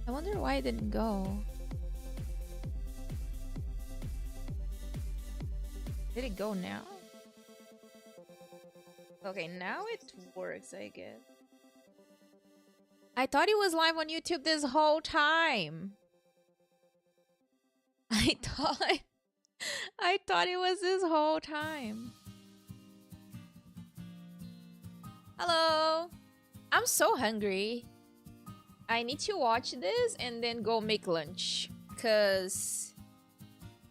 I wonder why it didn't go. Did it go now? Okay, now it works, I guess. I thought it was live on YouTube this whole time. I thought it was this whole time. Hello. I'm so hungry. I need to watch this and then go make lunch. Cause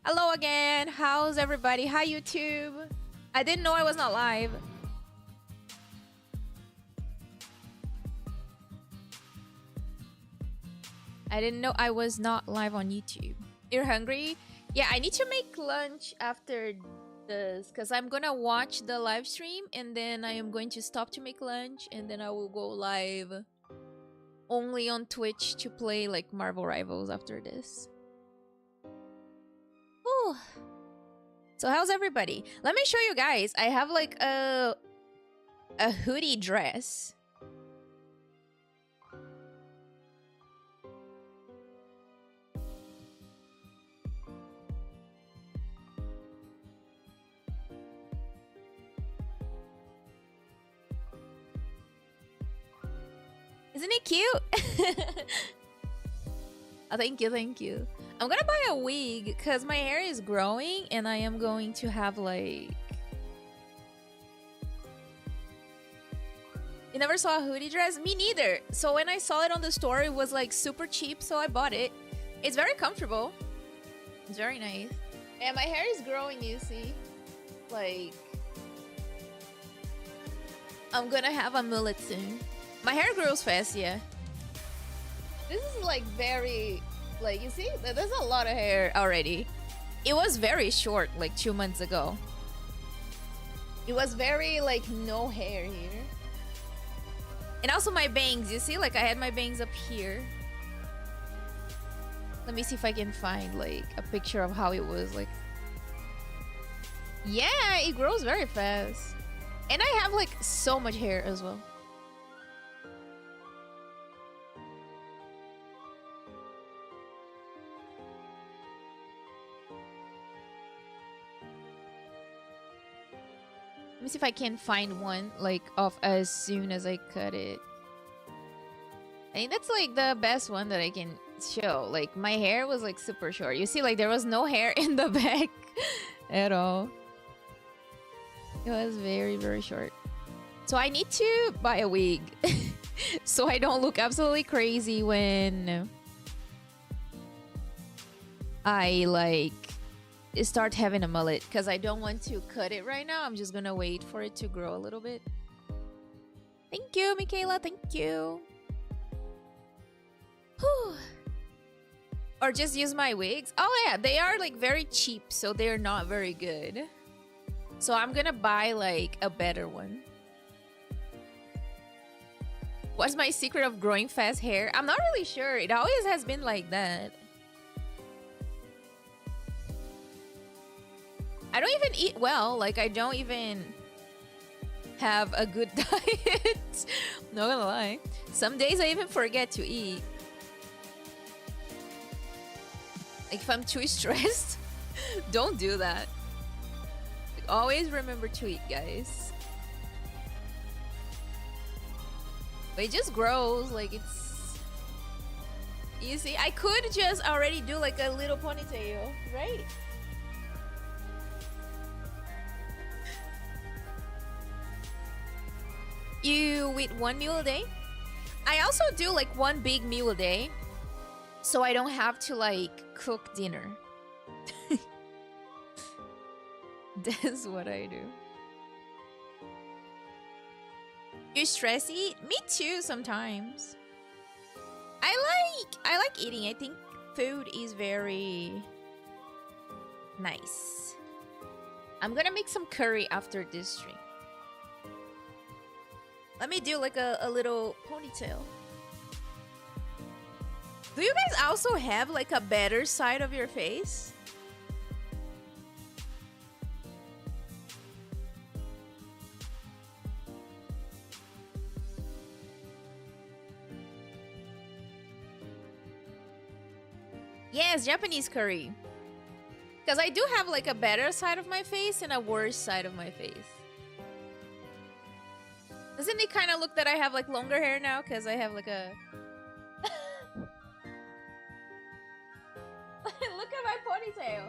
hello again. How's everybody? Hi YouTube. I didn't know I was not live. I didn't know I was not live on YouTube. You're hungry? Yeah, I need to make lunch after this because I'm gonna watch the live stream and then I am going to stop to make lunch and then I will go live only on Twitch to play like Marvel Rivals after this. Ooh. So how's everybody? Let me show you guys. I have like a hoodie dress. Isn't it cute? Oh, thank you, thank you. I'm gonna buy a wig because my hair is growing and I am going to have like... You never saw a hoodie dress? Me neither. So when I saw it on the store, it was like super cheap, so I bought it. It's very comfortable. It's very nice. And my hair is growing, you see. Like... I'm gonna have a mullet soon. My hair grows fast, yeah. This is like very, like, you see, there's a lot of hair already. It was very short like 2 months ago. It was very like no hair here. And also my bangs, you see, like I had my bangs up here. Let me see if I can find like a picture of how it was like. Yeah, it grows very fast. And I have like so much hair as well. Let me see if I can find one like off as soon as I cut it. I think that's like the best one that I can show. Like my hair was like super short. You see, like there was no hair in the back at all. It was very, very short. So I need to buy a wig so I don't look absolutely crazy when I like start having a mullet, because I don't want to cut it right now. I'm just gonna wait for it to grow a little bit. Thank you, Michaela. Thank you. Whew. Or just use my wigs. Oh yeah, they are like very cheap, so they're not very good. So I'm gonna buy like a better one. What's my secret of growing fast hair? I'm not really sure. It always has been like that. I don't even eat well. Like, I don't even have a good diet. Not gonna lie. Some days I even forget to eat. Like, if I'm too stressed, don't do that. Like, always remember to eat, guys. But it just grows. Like, it's... You see, I could just already do, like, a little ponytail, right? You eat one meal a day? I also do like one big meal a day, so I don't have to like cook dinner. That's what I do. You stress eat? Me too sometimes. I like eating. I think food is very nice. I'm gonna make some curry after this stream. Let me do like a little ponytail. Do you guys also have like a better side of your face? Yes, Japanese curry. Because I do have like a better side of my face and a worse side of my face. Doesn't it kind of look that I have like longer hair now? Because I have like a... Look at my ponytail.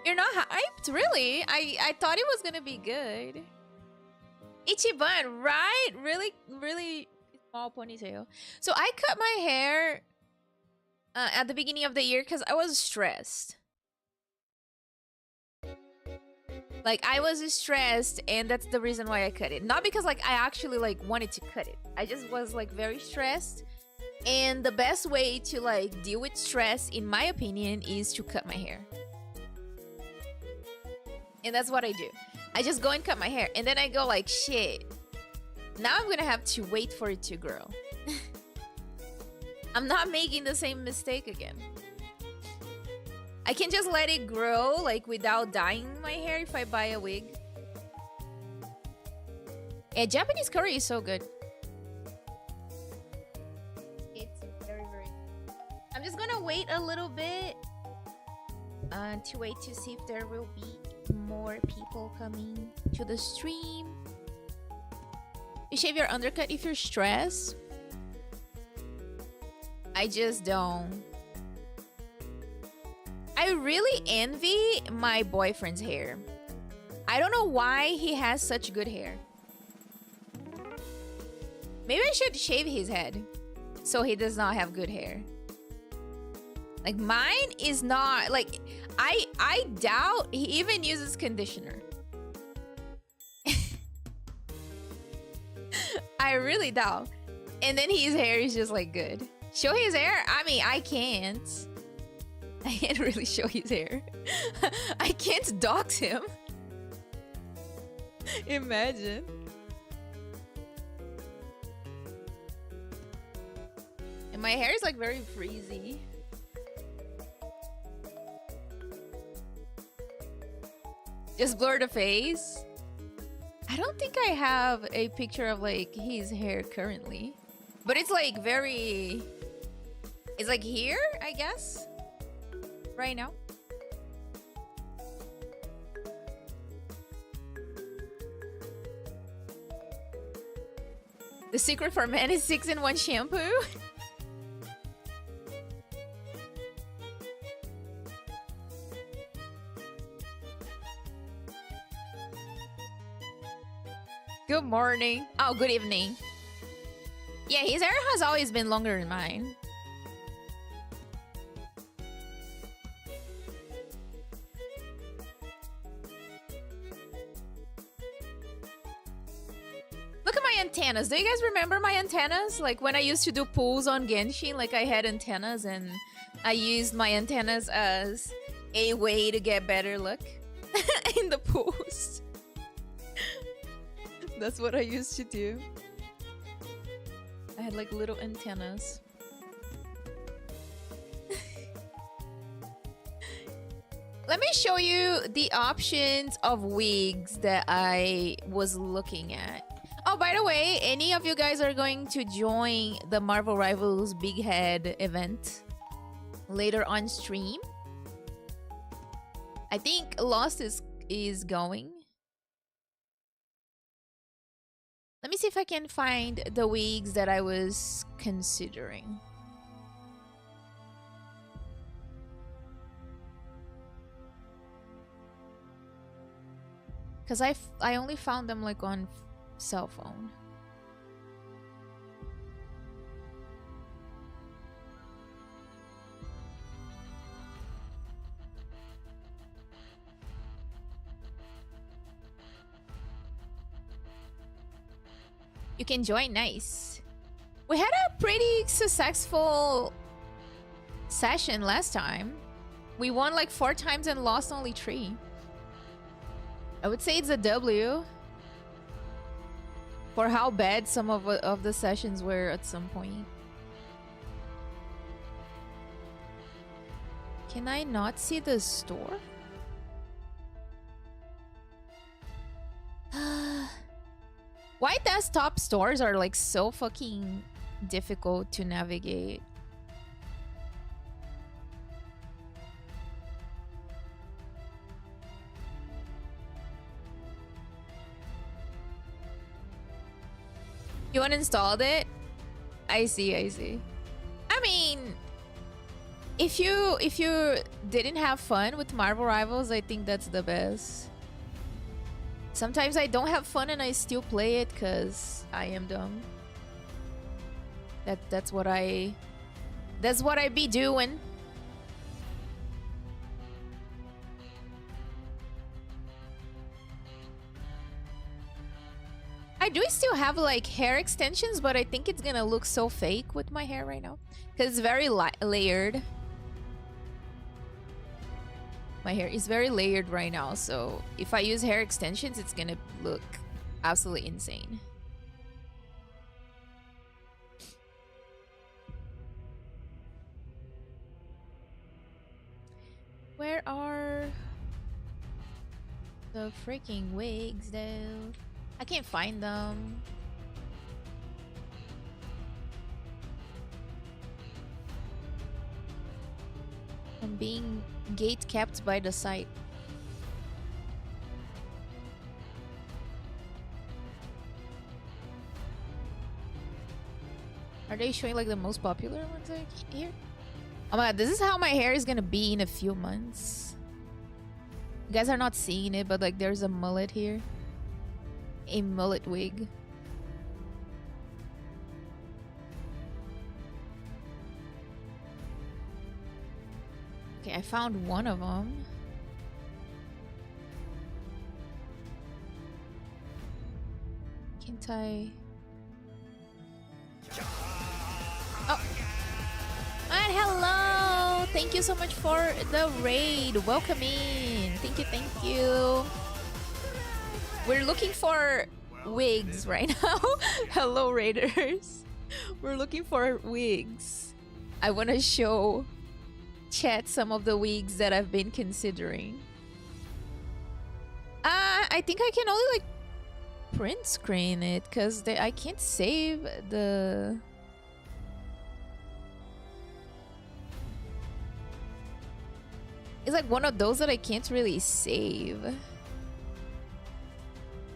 You're not hyped? Really? I thought it was gonna be good. Ichiban, right? Really, really small ponytail. So I cut my hair at the beginning of the year because I was stressed. Like, I was stressed, and that's the reason why I cut it. Not because, like, I actually, like, wanted to cut it. I just was, like, very stressed. And the best way to, like, deal with stress, in my opinion, is to cut my hair. And that's what I do. I just go and cut my hair. And then I go, like, shit. Now I'm gonna have to wait for it to grow. I'm not making the same mistake again. I can just let it grow, like, without dyeing my hair if I buy a wig. Yeah, Japanese curry is so good. It's very, very good. I'm just gonna wait a little bit to wait to see if there will be more people coming to the stream. You shave your undercut if you're stressed? I just don't. I really envy my boyfriend's hair. I don't know why he has such good hair. Maybe I should shave his head so he does not have good hair. Like, mine is not, like, I doubt he even uses conditioner. I really doubt. And then his hair is just like good. Show his hair? I mean, I can't. I can't really show his hair. I can't dox him. Imagine. And my hair is like very frizzy. Just blur the face. I don't think I have a picture of like his hair currently. But it's like very... It's like here, I guess. Right now. The secret for men is 6-in-1 shampoo. Good morning. Oh, good evening. Yeah, his hair has always been longer than mine. Look at my antennas. Do you guys remember my antennas? Like when I used to do pulls on Genshin, like I had antennas and I used my antennas as a way to get better look in the pulls. That's what I used to do. I had like little antennas. Let me show you the options of wigs that I was looking at. Oh, by the way, any of you guys are going to join the Marvel Rivals Big Head event later on stream? I think Lost is going. Let me see if I can find the wigs that I was considering. Because I only found them like on cell phone. You can join, nice. We had a pretty successful session last time. We won like 4 times and lost only 3. I would say it's a W for how bad some of the sessions were at some point. Can I not see the store? Why desktop stores are like so fucking difficult to navigate. You uninstalled it? I see, I see. I mean, if you didn't have fun with Marvel Rivals, I think that's the best. Sometimes I don't have fun and I still play it because I am dumb. That's what I be doing. I do still have like hair extensions, but I think it's gonna look so fake with my hair right now because it's very layered. My hair is very layered right now, so if I use hair extensions, it's gonna look absolutely insane. Where are the freaking wigs though? I can't find them. I'm being gate kept by the site. Are they showing like the most popular ones like here? Oh my god, this is how my hair is gonna be in a few months. You guys are not seeing it, but like there's a mullet here. A mullet wig. Okay, I found one of them. Can't I? Oh. And hello! Thank you so much for the raid. Welcome in. Thank you, thank you. We're looking for wigs right now. Hello, raiders. We're looking for wigs. I want to show chat some of the wigs that I've been considering. I think I can only like print screen it because I can't save the... It's like one of those that I can't really save. Let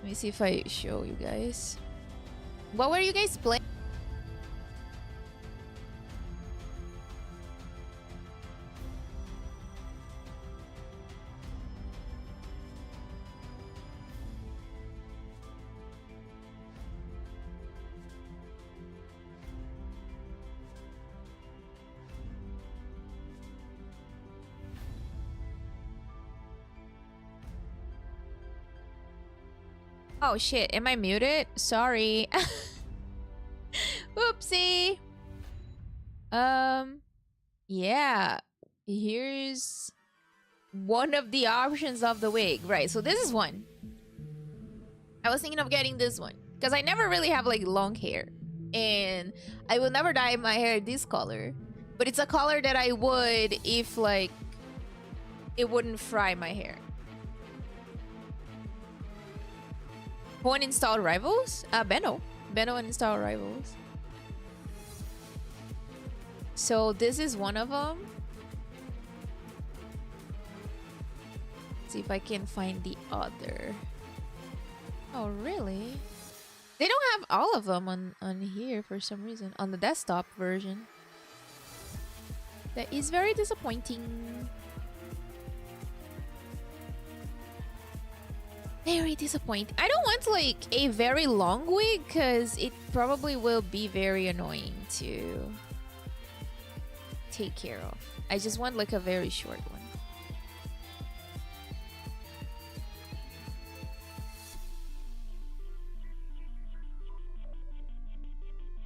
me see if I show you guys. What were you guys playing? Oh shit, am I muted? Sorry. Whoopsie. Yeah. Here's one of the options of the wig. Right, so this is one. I was thinking of getting this one because I never really have like long hair. And I will never dye my hair this color. But it's a color that I would if like it wouldn't fry my hair. Who uninstalled Rivals? Benno. Benno uninstalled Rivals. So this is one of them. Let's see if I can find the other. Oh, really? They don't have all of them on here for some reason. On the desktop version. That is very disappointing. Very disappointing. I don't want like a very long wig because it probably will be very annoying to take care of. I just want like a very short one.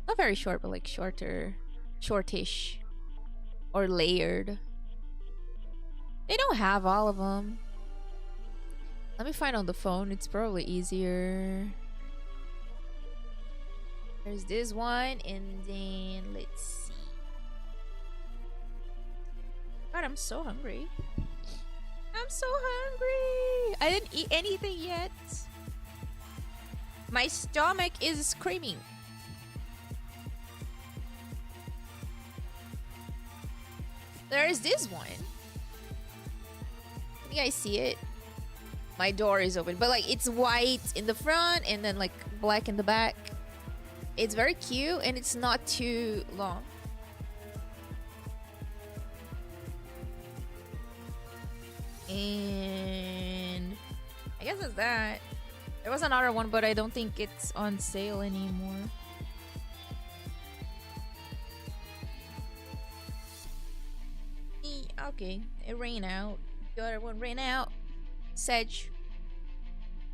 Not very short, but like shorter, shortish, or layered. They don't have all of them. Let me find on the phone. It's probably easier. There's this one, and then let's see. God, I'm so hungry. I'm so hungry. I didn't eat anything yet. My stomach is screaming. There's this one. Can you guys see it? My door is open, but like it's white in the front and then like black in the back. It's very cute and it's not too long. And I guess it's that. There was another one, but I don't think it's on sale anymore. Okay, it ran out. The other one ran out. Sedge.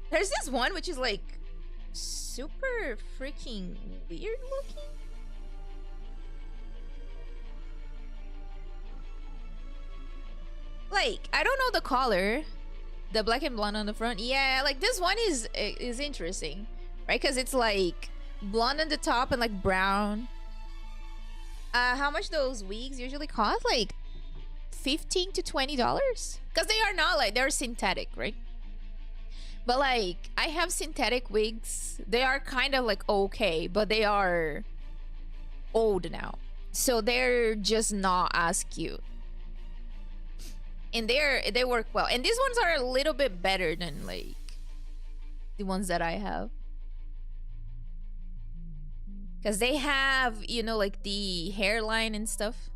There's this one which is like super freaking weird looking. Like, I don't know the color. The black and blonde on the front. Yeah, like this one is interesting. Right? Because it's like blonde on the top and like brown. How much those wigs usually cost? Like $15 to $20? Because they are not like, they're synthetic, right? But like, I have synthetic wigs. They are kind of like okay, but they are old now. So they're just not as cute. And they work well. And these ones are a little bit better than like the ones that I have. Because they have, you know, like the hairline and stuff.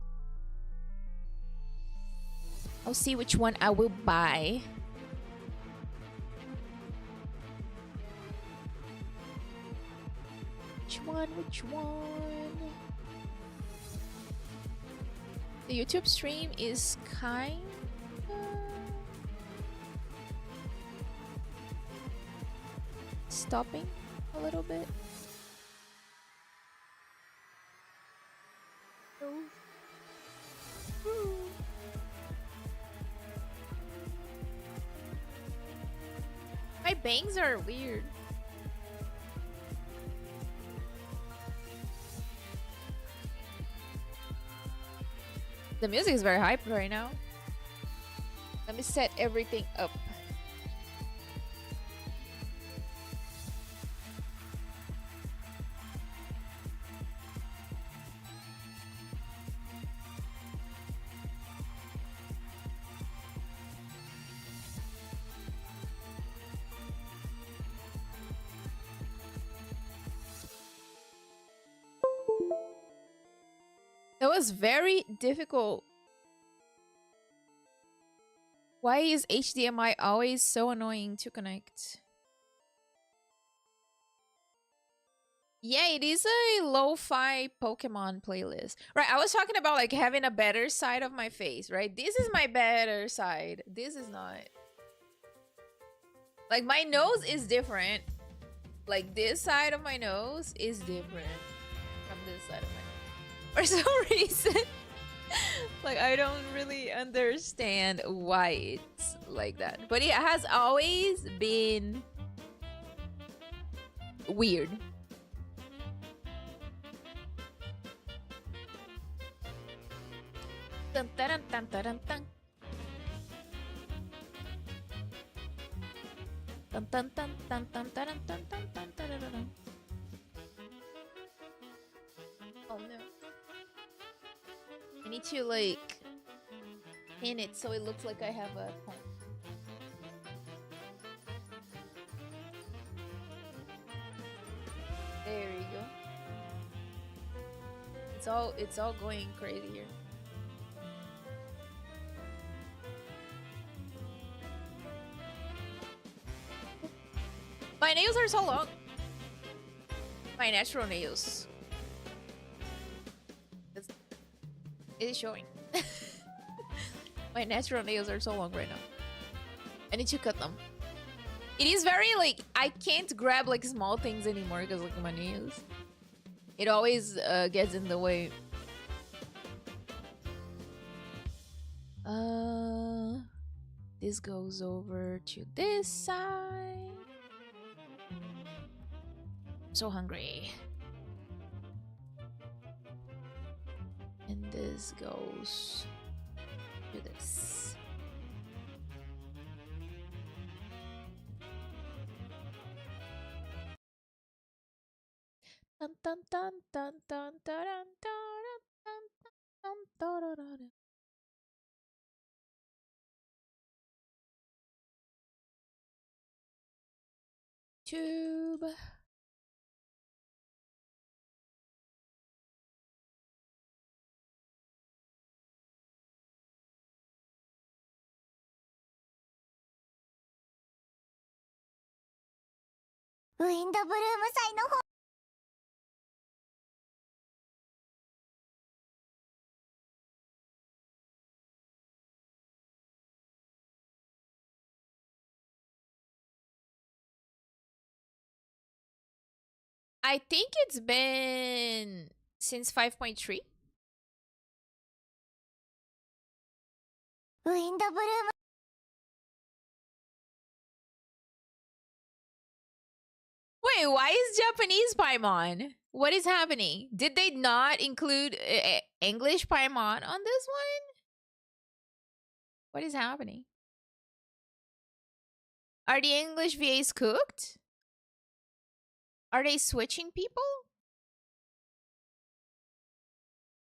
I'll see which one I will buy. Which one? The YouTube stream is kind of stopping a little bit. My bangs are weird. The music is very hype right now. Let me set everything up. That was very difficult. Why is HDMI always so annoying to connect? Yeah, it is a lo-fi Pokemon playlist. Right, I was talking about like having a better side of my face, right? This is my better side. This is not. Like my nose is different. Like this side of my nose is different from this side of my nose. For some reason. Like I don't really understand why it's like that. But it has always been weird. Dun, dun, dun, dun, dun, dun. Dun, dun, dun, dun, dun, dun, dun, dun, dun, dun, dun, dun. Oh no. I need to like pin it so it looks like I have a point. There you go. It's all going crazy here. My nails are so long. My natural nails. It is showing. My natural nails are so long right now. I need to cut them. It is very like I can't grab like small things anymore because look at my nails. It always gets in the way. This goes over to this side. I'm so hungry. And this goes to this. Dun, dun, dun, dun, dun, dun, dun, dun, dun, dun, dun, dun, dun. YouTube. I think it's been since 5.3. Wait, why is Japanese Paimon? What is happening? Did they not include English Paimon on this one? What is happening? Are the English VAs cooked? Are they switching people?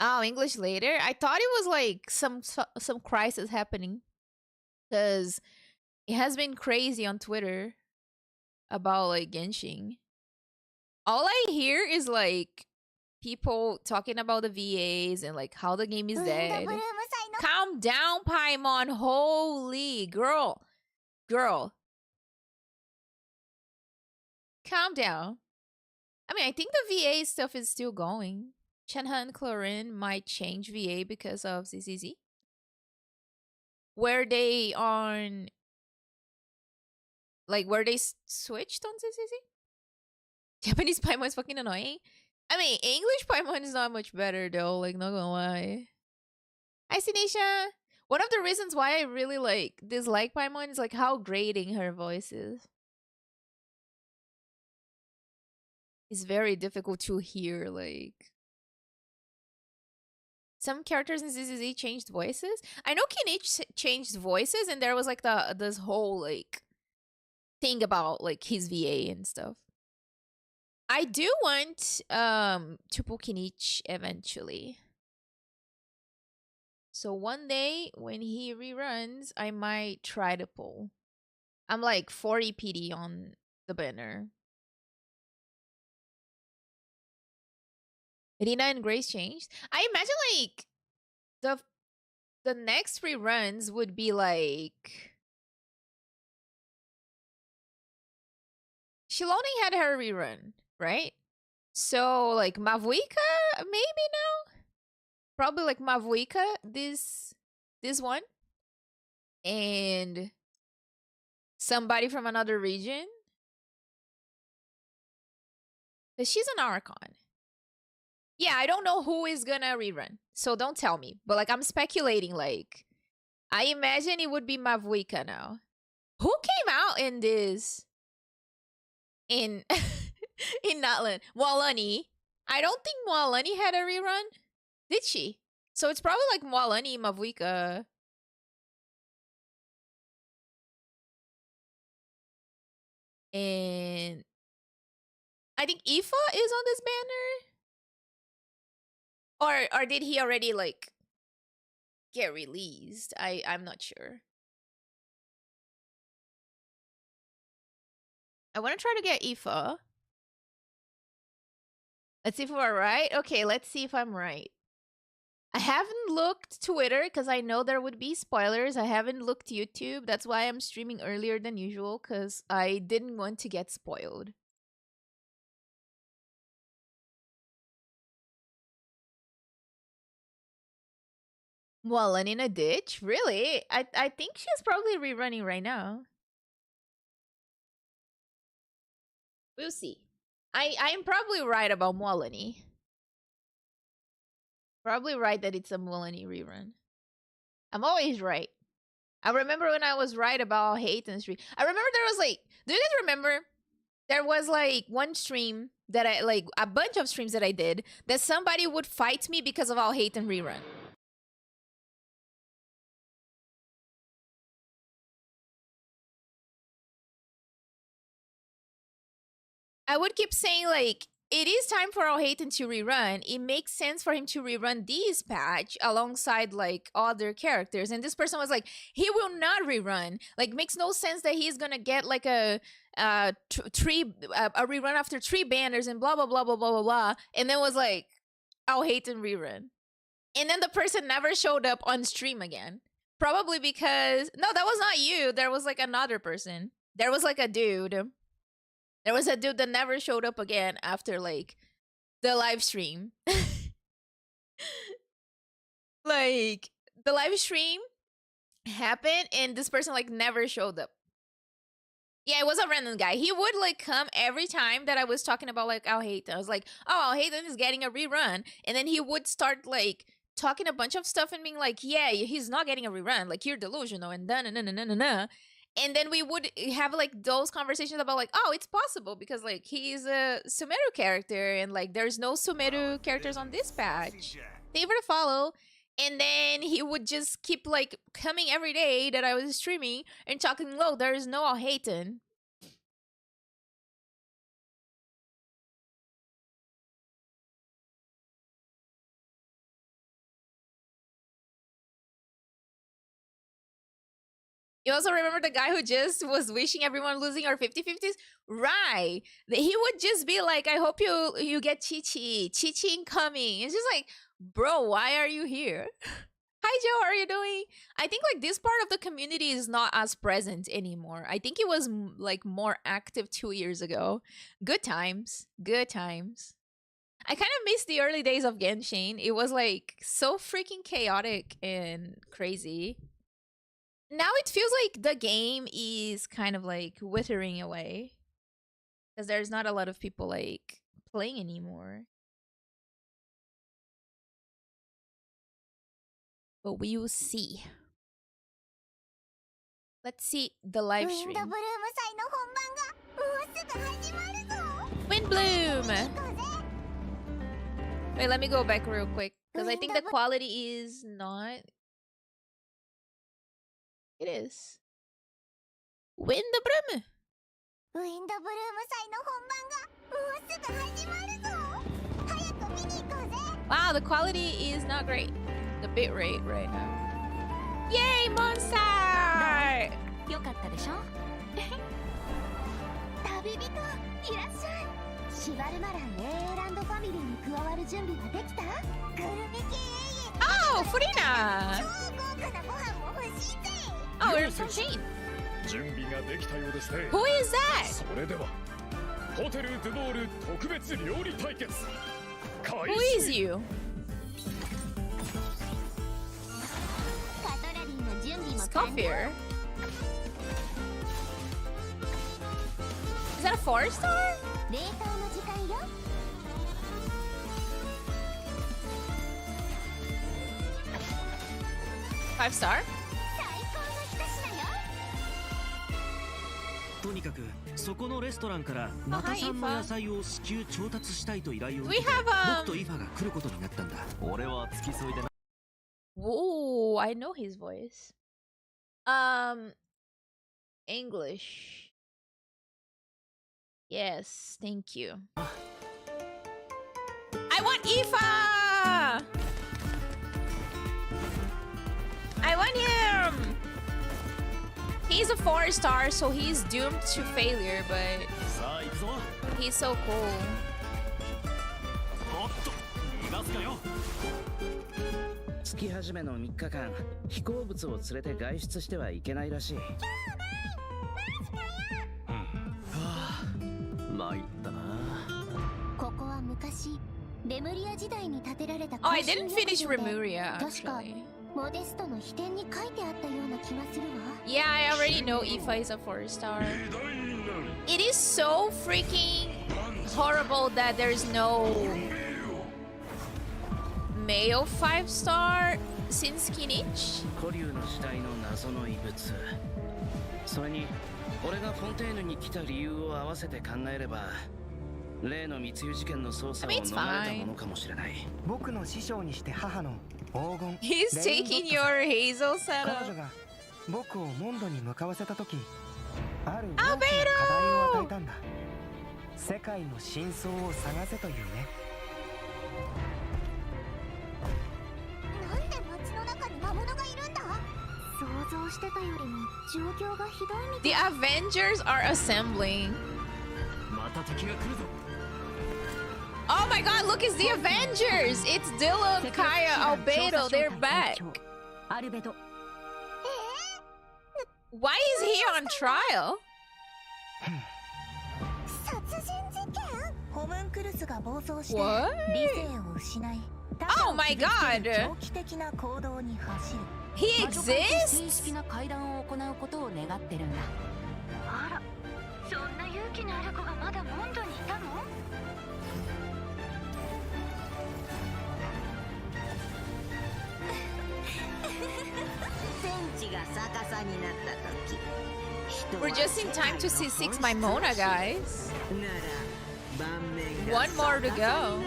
Oh, English later? I thought it was like some crisis happening. Because it has been crazy on Twitter about like Genshin. All I hear is like people talking about the VAs and like how the game is dead. Calm down, Paimon. Holy girl. Girl. Calm down. I mean, I think the VA stuff is still going. Shenhe and Clorin might change VA because of ZZZ. Were they on... Like, were they switched on ZZZ? Japanese Paimon is fucking annoying. I mean, English Paimon is not much better though, like, not gonna lie. Hi, Sinisha! One of the reasons why I really, like, dislike Paimon is, like, how grating her voice is. It's very difficult to hear, like... Some characters in ZZZ changed voices. I know Kinich changed voices, and there was, like, this whole, like, thing about, like, his VA and stuff. I do want to pull Kinich eventually. So one day when he reruns, I might try to pull. I'm like 40 PD on the banner. Rina and Grace changed. I imagine like the next reruns would be like Shiloni had her rerun, right? So like Mavuika maybe now? Probably like Mavuika this one. And somebody from another region. Because she's an Archon. Yeah, I don't know who is gonna rerun. So don't tell me. But like I'm speculating like I imagine it would be Mavuika now. Who came out in this? In in Natlan? Mwalani. I don't think Mwalani had a rerun. Did she? So it's probably like Mwalani, Mavuika. And I think Ifa is on this banner. Or did he already like get released? I'm not sure. I want to try to get Ifa. Let's see if we're right. Okay, let's see if I'm right. I haven't looked Twitter because I know there would be spoilers. I haven't looked YouTube. That's why I'm streaming earlier than usual because I didn't want to get spoiled. Mullen in a ditch? Really? I think she's probably rerunning right now. We'll see. I'm probably right about Mullany. Probably right that it's a Mullany rerun. I'm always right. I remember when I was right about hate and stream. I remember there was like, do you guys remember? There was like one stream that I like a bunch of streams that I did that somebody would fight me because of our hate and rerun. I would keep saying like it is time for Alhaiten to rerun. It makes sense for him to rerun this patch alongside like other characters. And this person was like, he will not rerun. Like, makes no sense that he's gonna get like a rerun after 3 banners and blah blah blah blah blah blah blah. And then was like, Alhaiten rerun. And then the person never showed up on stream again. Probably because no, that was not you. There was like another person. There was like a dude. There was a dude that never showed up again after like the live stream. Like the live stream happened and this person like never showed up. Yeah, it was a random guy. He would like come every time that I was talking about like Alhaiten. I was like, oh, Alhaiten is getting a rerun. And then he would start like talking a bunch of stuff and being like, yeah, he's not getting a rerun. Like, you're delusional and da-na-na-na-na-na. And then we would have like those conversations about like, oh, it's possible because like he's a Sumeru character and like there's no Sumeru characters on this patch. Thank you for the follow. And then he would just keep like coming every day that I was streaming and talking low. There is no Alhaiten. You also remember the guy who just was wishing everyone losing our 50-50s? Right. He would just be like, I hope you get Chi-Chi. Chi-Chi incoming. It's just like, bro, why are you here? Hi, Joe. How are you doing? I think like this part of the community is not as present anymore. I think it was like more active 2 years ago. Good times. Good times. I kind of miss the early days of Genshin. It was like so freaking chaotic and crazy. Now it feels like the game is kind of like withering away because there's not a lot of people like playing anymore. But we will see. Let's see the live stream. Wind Bloom! Wait, let me go back real quick because I think the quality is not... It is. Wind Bloom! Wow, the quality is not great. The bitrate right now. Yay, Monster! Oh, Furina! Oh, we're from Jane. Who is that? Who is you? Escoffier. Is that a 4-star? 5-star? とにかくそこのレストランからナタさんの野菜を至急調達したいと依頼を受けて僕とイファが来ることになったんだ。俺は付き添いでな。Whoa, I know his voice. English. Yes, thank you. I want Ifa! I want him! He's a 4-star, so he's doomed to failure, but he's so cool. 月始めの3日間、飛行物を連れて外出してはいけないらしい。参ったな。ここは昔レムリア時代に建てられた。Oh, I didn't finish Remuria, actually. モデストの秘典に書いてあったような気がするわ。Yeah, I already know Ifa is a 4-star. It is so freaking horrible that there's no male 5-star since Kinich. 古竜の時代の謎の遺物。それに俺がフォンテーヌに来た理由を合わせて考えれば、例の密輸事件の捜査を逃れたものかもしれない。僕の師匠にして母の黄金。He's taking your Hazel setup. 彼女が僕をモンドに向かわせた時、ある大きな課題を与えたんだ。世界の真相を探せというね。なんで街の中に魔物がいるんだ？想像してたよりも状況がひどいみたい。 The Avengers are assembling. また敵が来るぞ。 Oh my god, look, it's the Avengers! It's Dylan, Kaya, Albedo, they're back. Why is he on trial? 殺人事件？ホムンクルスが暴走して What? 理性を失い、 Oh my god! 狂気的な行動に走る。 He exists? 正式な会談を行うことを願ってるんだ。あら、そんな勇気のある子がまだモンドにいたの？ We're just in time to see 6 Maimona, guys. One more to go.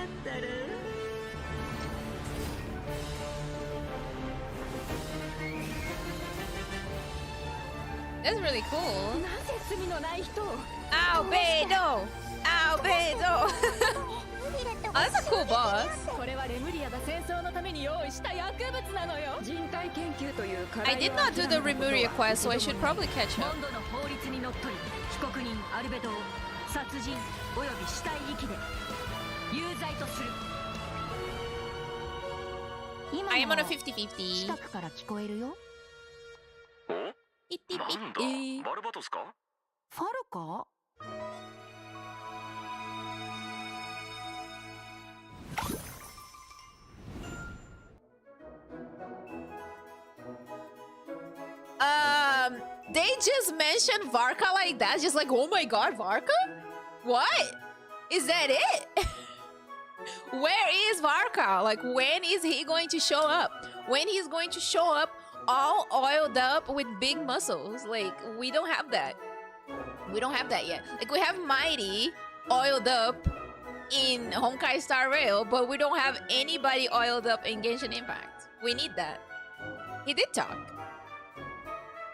That's really cool. Albedo! Albedo! Oh, that's a cool boss. I did not do the Remuria quest, so I should probably catch up. I am on a 50-50. 近くから聞こえるよ。バルバトスか？ファルか？ They just mentioned Varka like that, just like, oh my god, Varka? What? Is that it? Where is Varka? Like, when is he going to show up? When he's going to show up all oiled up with big muscles? Like, we don't have that. We don't have that yet. Like, we have Mighty oiled up in Honkai Star Rail, but we don't have anybody oiled up in Genshin Impact. We need that. He did talk.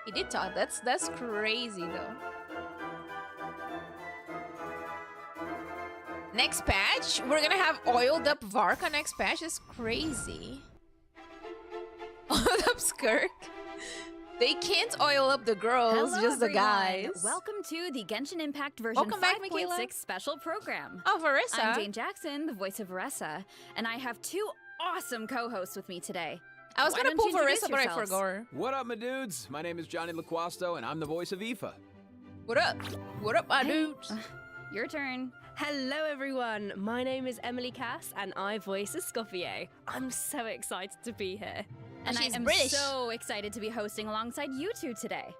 He did talk. That's crazy though. Next patch, we're gonna have oiled up Varka next patch. It's crazy. Oiled up Skirk. They can't oil up the girls, Hello, just the everyone. guys. Welcome to the Genshin Impact version 5.6 special program. Oh, Varessa. I'm Dane Jackson, the voice of Varessa, and I have 2 awesome co-hosts with me today. I was Why gonna don't pull you introduce Varessa, but I yourselves? forgot. What up, my dudes? My name is Johnny LaQuasto, and I'm the voice of Ifa. What up? What up, my Hey. dudes? Your turn. Hello everyone, my name is Emily Cass and I voice Escoffier. I'm so excited to be here. And I She's am British. so excited to be hosting alongside you 2 today.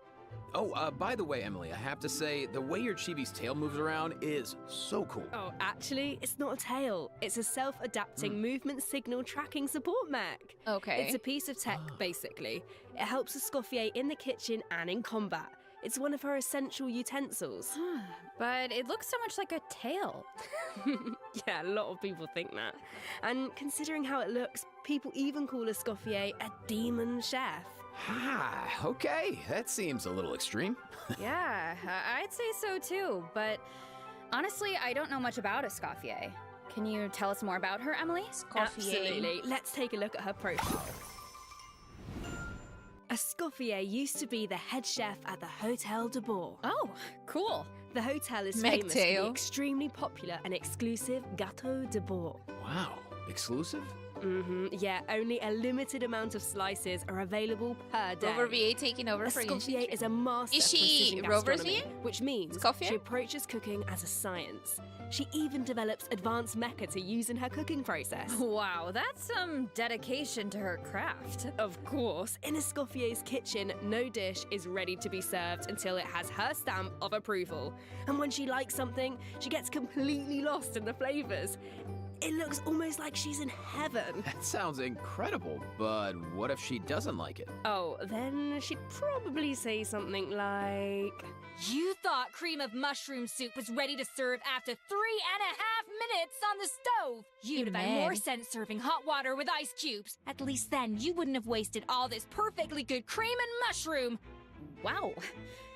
Oh, by the way, Emily, I have to say, the way your chibi's tail moves around is so cool. Oh, actually, it's not a tail. It's a self-adapting movement signal tracking support mech. Okay. It's a piece of tech, basically. It helps Escoffier in the kitchen and in combat. It's one of her essential utensils. But it looks so much like a tail. Yeah, a lot of people think that. And considering how it looks, people even call Escoffier a demon chef. Ah, okay. That seems a little extreme. Yeah, I'd say so too, but honestly, I don't know much about Escoffier. Can you tell us more about her, Emily? Absolutely. Let's take a look at her profile. Escoffier used to be the head chef at the Hotel de Bourg. Oh, cool. The hotel is Meg famous for tail. the extremely popular and exclusive Gâteau de Bourg. Wow. Exclusive? Yeah, only a limited amount of slices are available per day. Rover VA taking over for Escoffier Genshin. is a master Is of she precision Rover's gastronomy, VA? which means Escoffier? she approaches cooking as a science. She even develops advanced mecha to use in her cooking process. Wow, that's some dedication to her craft. Of course, in Escoffier's kitchen, no dish is ready to be served until it has her stamp of approval. And when she likes something, she gets completely lost in the flavors. It looks almost like she's in heaven. That sounds incredible, but what if she doesn't like it? Oh, then she'd probably say something like... You thought cream of mushroom soup was ready to serve after 3.5 minutes on the stove. You'd have had more sense serving hot water with ice cubes. At least then you wouldn't have wasted all this perfectly good cream and mushroom. Wow.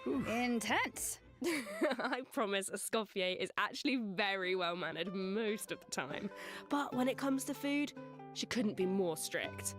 Intense. I promise Escoffier is actually very well mannered most of the time. But when it comes to food, she couldn't be more strict.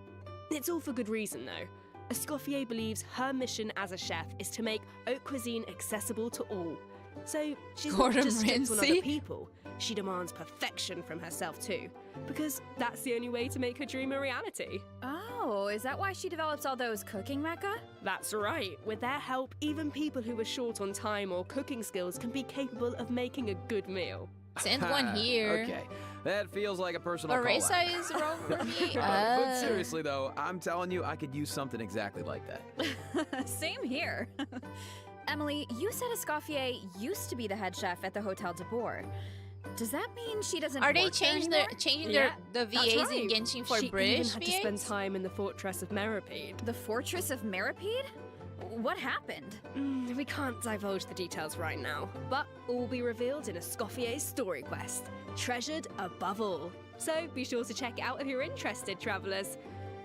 It's all for good reason though. Escoffier believes her mission as a chef is to make haute cuisine accessible to all. So she's not just strict on other people, she demands perfection from herself too. Because that's the only way to make her dream a reality. Oh, is that why she develops all those cooking mecha? That's right. With their help, even people who are short on time or cooking skills can be capable of making a good meal. Send one here. Okay, that feels like a personal Orisa collab. is wrong for me. But seriously though, I'm telling you, I could use something exactly like that. Same here. Emily, you said Escoffier used to be the head chef at the Hotel de Boer. Does that mean she doesn't Are they work there changing anymore? the VAs in Genshin for she British even had VAs? to spend time in the Fortress of Meripede. The Fortress of Meripede? What happened? We can't divulge the details right now, but all will be revealed in Escoffier's story quest, treasured above all. So be sure to check it out if you're interested, travellers.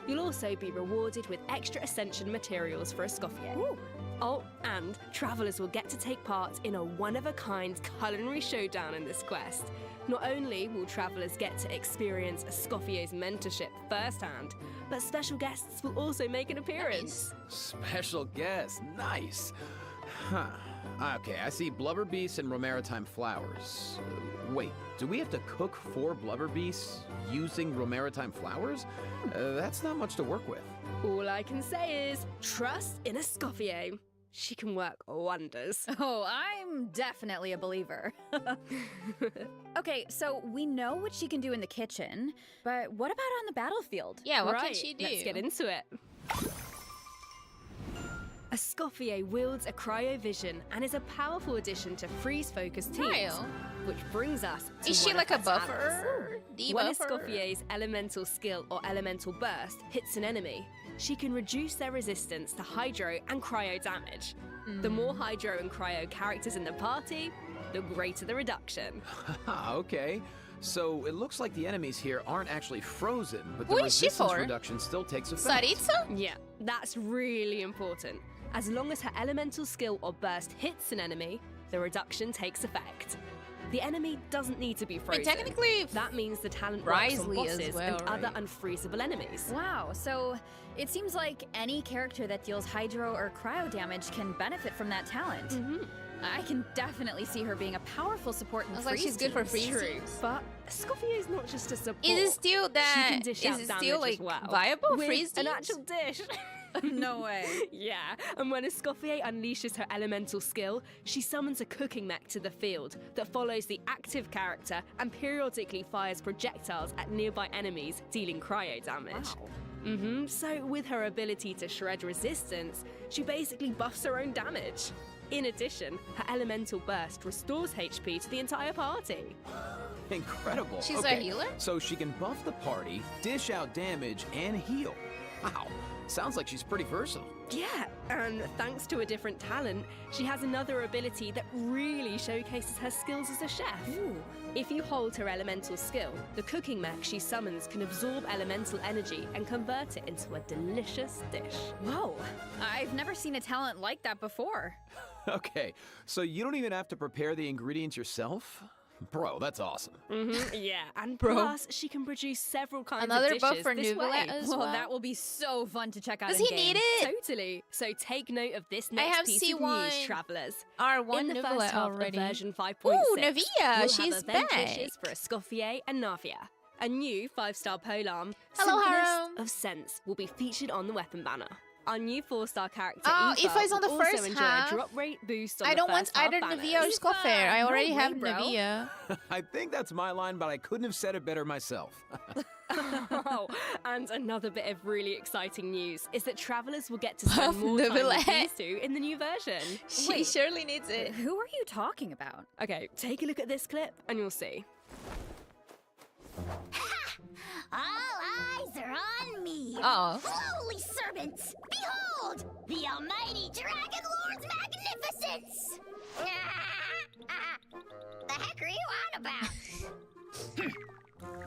You'll also be rewarded with extra Ascension materials for Escoffier. Ooh. Oh, and travellers will get to take part in a one-of-a-kind culinary showdown in this quest. Not only will travellers get to experience Escoffier's mentorship firsthand, but special guests will also make an appearance. Special guest, nice. Huh. Okay, I see blubber beasts and romaritime flowers. Wait, do we have to cook 4 blubber beasts using romaritime flowers? That's not much to work with. All I can say is trust in Escoffier. She can work wonders. Oh, I'm definitely a believer. Okay, so we know what she can do in the kitchen, but what about on the battlefield? Yeah, what can she do? Let's get into it. Escoffier wields a cryovision and is a powerful addition to freeze-focused teams. Cryo? Which brings us to Is she one like of a her buffer? talents. When Escoffier's elemental skill or elemental burst hits an enemy, she can reduce their resistance to hydro and cryo damage. The more hydro and cryo characters in the party, the greater the reduction. Okay, so it looks like the enemies here aren't actually frozen, but Who the is she resistance for? reduction still takes effect. Saritsa? Yeah, that's really important. As long as her elemental skill or burst hits an enemy, the reduction takes effect. The enemy doesn't need to be frozen. technically, that means the talent works on Risley as bosses well, and other right? unfreezable enemies. Wow, so it seems like any character that deals hydro or cryo damage can benefit from that talent. I can definitely see her being a powerful support in I was freeze like, she's good for teams. freeze True, teams. but Escoffier is not just a support. Is it still She that? can dish Is out it damage still as like well, viable? with Freeze an teams? actual dish. No way. Yeah, and when Escoffier unleashes her elemental skill, she summons a cooking mech to the field that follows the active character and periodically fires projectiles at nearby enemies, dealing cryo damage. Wow. So with her ability to shred resistance, she basically buffs her own damage. In addition, her elemental burst restores HP to the entire party. Incredible. She's Okay, a healer? So she can buff the party, dish out damage, and heal. Wow, sounds like she's pretty versatile. Yeah, and thanks to a different talent, she has another ability that really showcases her skills as a chef. Ooh. If you hold her elemental skill, the cooking mech she summons can absorb elemental energy and convert it into a delicious dish. Whoa, I've never seen a talent like that before. Okay, so you don't even have to prepare the ingredients yourself? Bro, that's awesome. Yeah, and Bro. plus she can produce several kinds Another of buff dishes for this Nuvula way. as Well, well. that will be so fun to check out Does in he game. need it? Totally. So take note of this next have piece of C1 news, travellers. R1 In the Nuvula first half already. of version 5.6, Ooh, Navia, we'll she's have event back. wishes for Escoffier and Navia. A new 5-star polearm, Hello, Symphonist Harum. of Sense, will be featured on the weapon banner. Our new 4-star character, Oh, Ifa, Ifa is on the will also first enjoy half. a drop rate boost on I the don't want first half either banners. Navia or Escoffier. I No already way, have bro. Navia. I think that's my line, but I couldn't have said it better myself. Oh, and another bit of really exciting news is that travellers will get to spend Buff more time with Nuvula. these two in the new version. She surely needs it. Who are you talking about? Okay, take a look at this clip and you'll see. All eyes are on me. Oh. Holy servants! Behold! The almighty Dragon Lord's magnificence! The heck are you on about?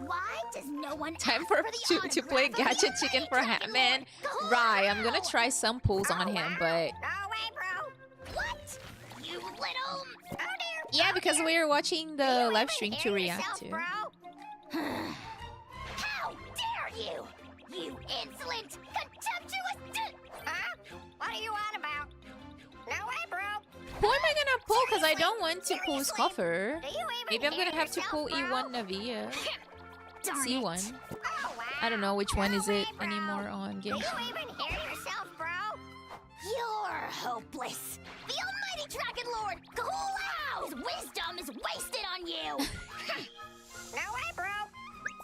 Why does no one Time ask for the to play autograph of the Gacha Chicken for Dragon Hatman. Lord? Go Right, I'm on gonna now. try some pulls on Oh, him, wow. but No way, bro. What? You little Yeah, because we were watching the live stream to react to. How dare you! You insolent, contemptuous... Huh? What are you on about? No way, bro. Who am I gonna pull? Because I don't want to pull Escoffier. Maybe I'm gonna have to pull E1 Navia. C1. I don't know which one is it anymore on Genshin. Do you even hear yourself, bro? You're hopeless. The almighty Dragon Lord Kahu'lau's wisdom is wasted on you. No way, bro.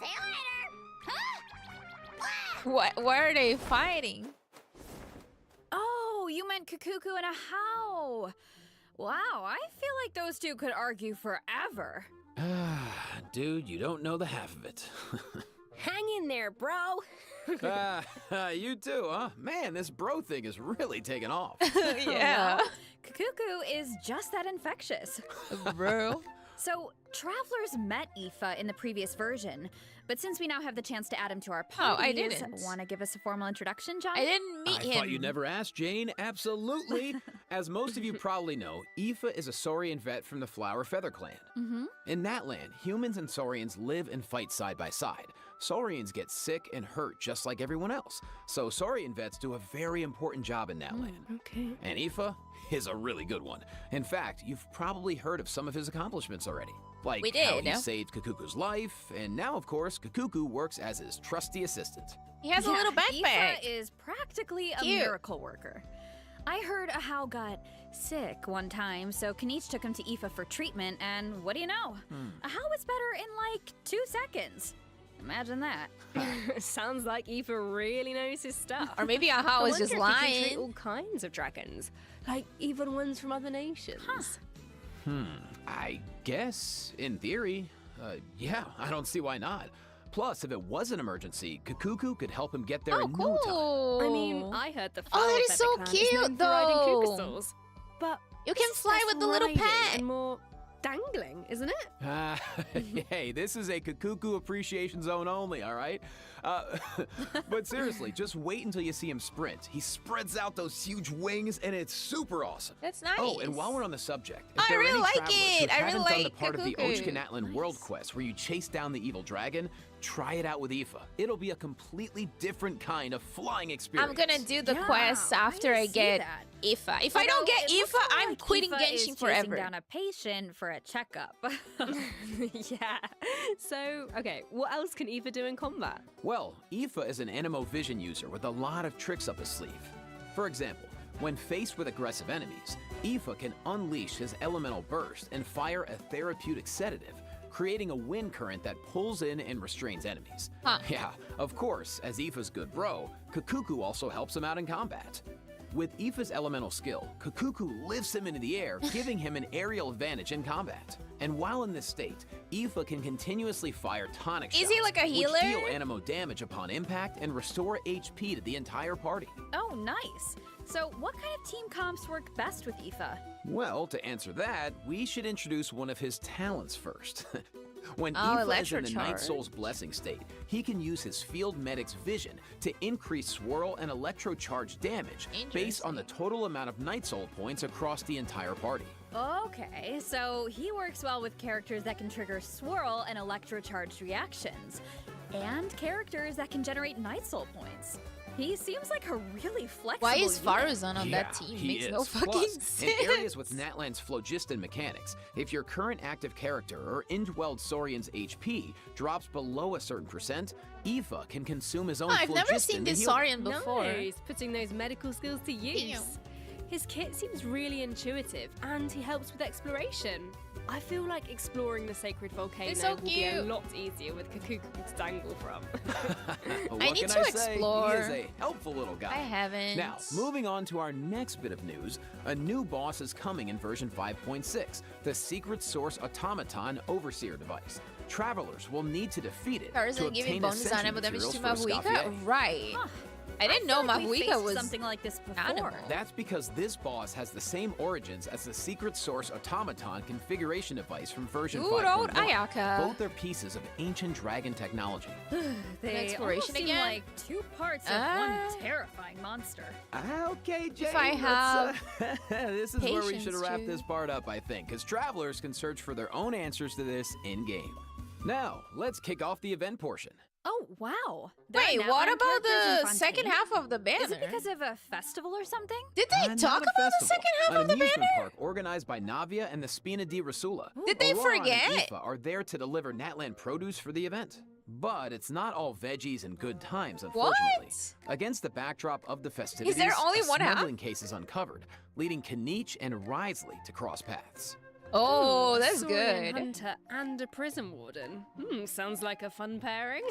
See you later. Huh? What? Why are they fighting? Oh, you meant Cacucu and a how. Wow, I feel like those two could argue forever. Dude, you don't know the half of it. Hang in there, bro. You too, huh? Man, this bro thing is really taking off. Yeah. Cacucu is just that infectious. Bro. So, travelers met Ifa in the previous version, but since we now have the chance to add him to our party, I didn't. Want to give us a formal introduction, Johnny? I didn't meet him. I thought you never asked, Jane. Absolutely. As most of you probably know, Ifa is a Saurian vet from the Flower Feather Clan. In that land, humans and Saurians live and fight side by side. Saurians get sick and hurt just like everyone else, so Saurian vets do a very important job in that land. Okay. And Ifa is a really good one. In fact, you've probably heard of some of his accomplishments already. Like how he saved Cacucu's life, and now, of course, Cacucu works as his trusty assistant. He has a little backpack. Ifa is practically a miracle worker. I heard Ahau got sick one time, so Kaniche took him to Ifa for treatment, and what do you know? Ahau was better in like 2 seconds. Imagine that. Sounds like Ifa really knows his stuff. Or maybe Ahau was just He can lying. treat all kinds of dragons, like even ones from other nations. I guess, in theory, yeah, I don't see why not. Plus, if it was an emergency, Cacucu could help him get there in no time. I mean, I heard the Oh, that is so Feather Clan is cute, known for riding though. Cucusaurs, but You can fly less with the little riding pet. and more dangling, isn't it? Hey, this is a Cacucu appreciation zone only, all right? But seriously, just wait until you see him sprint. He spreads out those huge wings, and it's super awesome. That's nice. Oh, and while we're on the subject, if I there are really any like travelers who it. I haven't really done the like part of the Cacucu. Ochkanatlan World Quest where you chase down the evil dragon, try it out with Ifa. It'll be a completely different kind of flying experience. I'm gonna do the quest after I see get that. Ifa. If I don't get it looks Ifa, more I'm like quitting Ifa is Genshin forever. chasing down a patient for a checkup. Yeah. So, okay, what else can Ifa do in combat? Well, Ifa is an Anemo Vision user with a lot of tricks up his sleeve. For example, when faced with aggressive enemies, Ifa can unleash his elemental burst and fire a therapeutic sedative, creating a wind current that pulls in and restrains enemies. Yeah, of course, as Ifa's good bro, Cacucu also helps him out in combat. With Ifa's elemental skill, Cacucu lifts him into the air, giving him an aerial advantage in combat. And while in this state, Ifa can continuously fire tonic shots, Is he like a healer? which deal Anemo damage upon impact and restore HP to the entire party. Oh, nice. So, what kind of team comps work best with Ifa? Well, to answer that, we should introduce one of his talents first. When Oh, Ifa is in the Electrocharge. Night Soul's Blessing state, he can use his Field Medic's vision to increase swirl and electrocharge damage based on the total amount of Night Soul points across the entire party. Okay, so he works well with characters that can trigger swirl and electrocharged reactions, and characters that can generate Night Soul points. He seems like a really flexible Why is unit. Faruzan on that team? He Makes is. no fucking Plus, sense. in areas with Natlan's phlogiston mechanics, if your current active character or indwelled Saurian's HP drops below a certain percent, Ifa can consume his own I've phlogiston never seen to this heal. Saurian before. Nice, putting those medical skills to use. His kit seems really intuitive, and he helps with exploration. I feel like exploring the sacred volcano so will be a cute. lot easier with Cacucu to dangle from. What I need can to I say? explore. He is a helpful little guy. I haven't. Now, moving on to our next bit of news, a new boss is coming in version 5.6, the Secret Source Automaton Overseer device. Travelers will need to defeat it to Faruzan giving obtain bonus ascension animal damage materials to for Mabuika? Escoffier. Right. I didn't know like we Mahuika faced was something like this before. animal. That's because this boss has the same origins as the secret source automaton configuration device from version 5.1. Ayaka. Both are pieces of ancient dragon technology. They exploration almost seem again? like two parts of one terrifying monster. Okay, Jane. If I have this is where we should patience, wrap Jude. this part up, I think, because travelers can search for their own answers to this in-game. Now, let's kick off the event portion. Oh, wow. There are Wait, now what iron about characters in the second Fontaine? half of the banner? Is it because of a festival or something? Did they Not talk a about the festival, second half an of the amusement banner? park organized by Navia and the Spina di Rasula. Did they Aurora forget? and Ifa are there to deliver Natland produce for the event. But it's not all veggies and good times, unfortunately. What? Against the backdrop of the festivities, there only a one half? smuggling case is uncovered, leading Kanich and Risley to cross paths. Oh, that's Saurian good. hunter and a prison warden. Sounds like a fun pairing.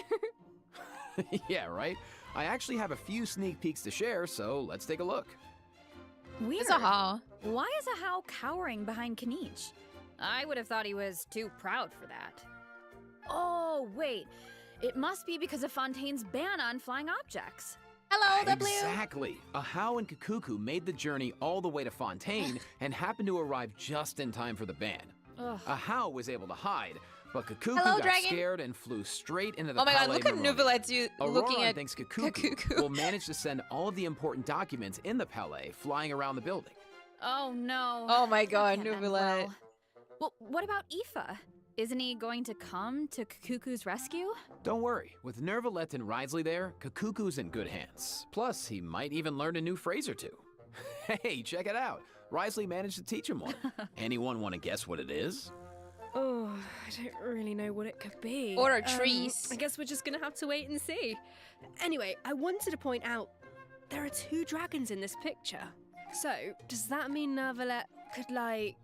Yeah, right? I actually have a few sneak peeks to share, so let's take a look. Weird. It's a How. Why is a How cowering behind Kanich? I would have thought he was too proud for that. Oh, wait. It must be because of Fontaine's ban on flying objects. Hello, W. Exactly. Ahau and Cacucu made the journey all the way to Fontaine and happened to arrive just in time for the ban. Ugh. Ahau was able to hide, but Cacucu Hello, got dragon. scared and flew straight into the Oh my god, Palais look at Maroni. Nubilet's you looking Aurora at thinks Cacucu Cacucu. will manage to send all of the important documents in the Palais flying around the building. Oh, no. Oh my That god, can't end Nubilet. Well, what about Ifa? Isn't he going to come to Cacucu's rescue? Don't worry, with Nervalet and Risley there, Cacucu's in good hands. Plus, he might even learn a new phrase or two. Hey, check it out. Risley managed to teach him one. Anyone want to guess what it is? Oh, I don't really know what it could be. Or a trees. I guess we're just gonna have to wait and see. Anyway, I wanted to point out there are two dragons in this picture. So, does that mean Nervalet could, like,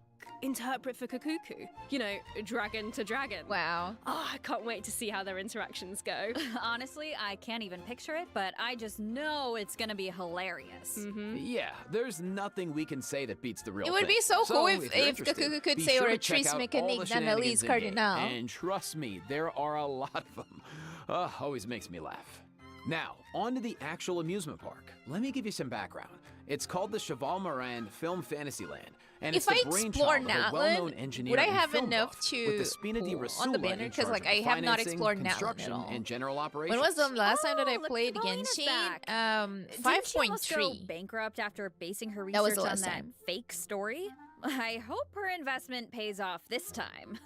interpret for Cacucu? You know, dragon to dragon. Wow. Oh, I can't wait to see how their interactions go. Honestly, I can't even picture it, but I just know it's gonna be hilarious. Yeah, there's nothing we can say that beats the real It would thing. be so cool if you're Cacucu interested, could be say sure or to a check trees out mécanique all the d'analyse shenanigans in-game. cardinal. And trust me, there are a lot of them. Always makes me laugh. Now, on to the actual amusement park. Let me give you some background. It's called the Cheval Moran Film Fantasyland, and it's If I the explore brainchild of a well-known Natlan, engineer would I and have film enough buff, to with the Spina di pull Rasula on the banner? in 'Cause, charge like, of I have not financing, explored Natlan at construction, all. and general operations. When was the last time that I Oh, played Lippolina's Genshin? back. Didn't she almost go 5.3. bankrupt after basing her That was research the on last that time. fake story? I hope her investment pays off this time.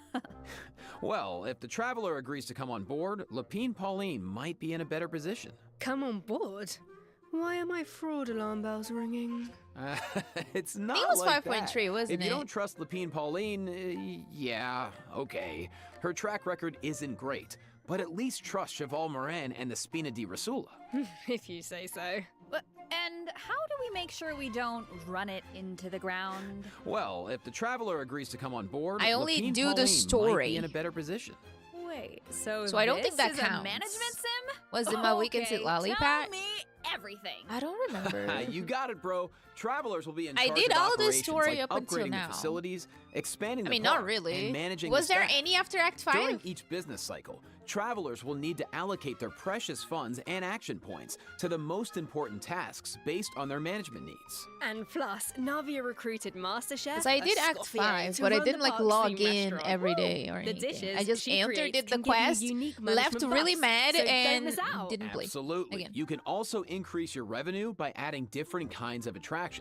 Well, if the traveler agrees to come on board, Lapine Pauline might be in a better position. Come on board. Why are my fraud alarm bells ringing? It's not it was like 5.3, that. wasn't If you it? don't trust Lapine Pauline, yeah, okay. Her track record isn't great, but at least trust Cheval Moran and the Spina di Rasula. If you say so. And how do we make sure we don't run it into the ground? Well, if the traveler agrees to come on board, I only Lapine do the Pauline might story. be in a better position. Wait, so So I don't think this that is counts. a management sim? Was it my weekend Okay, at Lollipop? Tell me everything. I don't remember. You got it, bro. Travelers will be in I charge did of all the operations, story like up until upgrading now. the facilities, expanding I the mean, not park, really. and managing Was the there staff. any after Act 5? During each business cycle, travelers will need to allocate their precious funds and action points to the most important tasks based on their management needs. And plus, Navia recruited Master Chef. Because I did Act Escoffier 5, to but I run didn't the like park's log theme in restaurant. every day or The anything. dishes I just she entered, creates did the can give you quest, unique left management really buffs, mad, so don't and miss out. didn't play. Absolutely. Again. You can also increase your revenue by adding different kinds of attractions.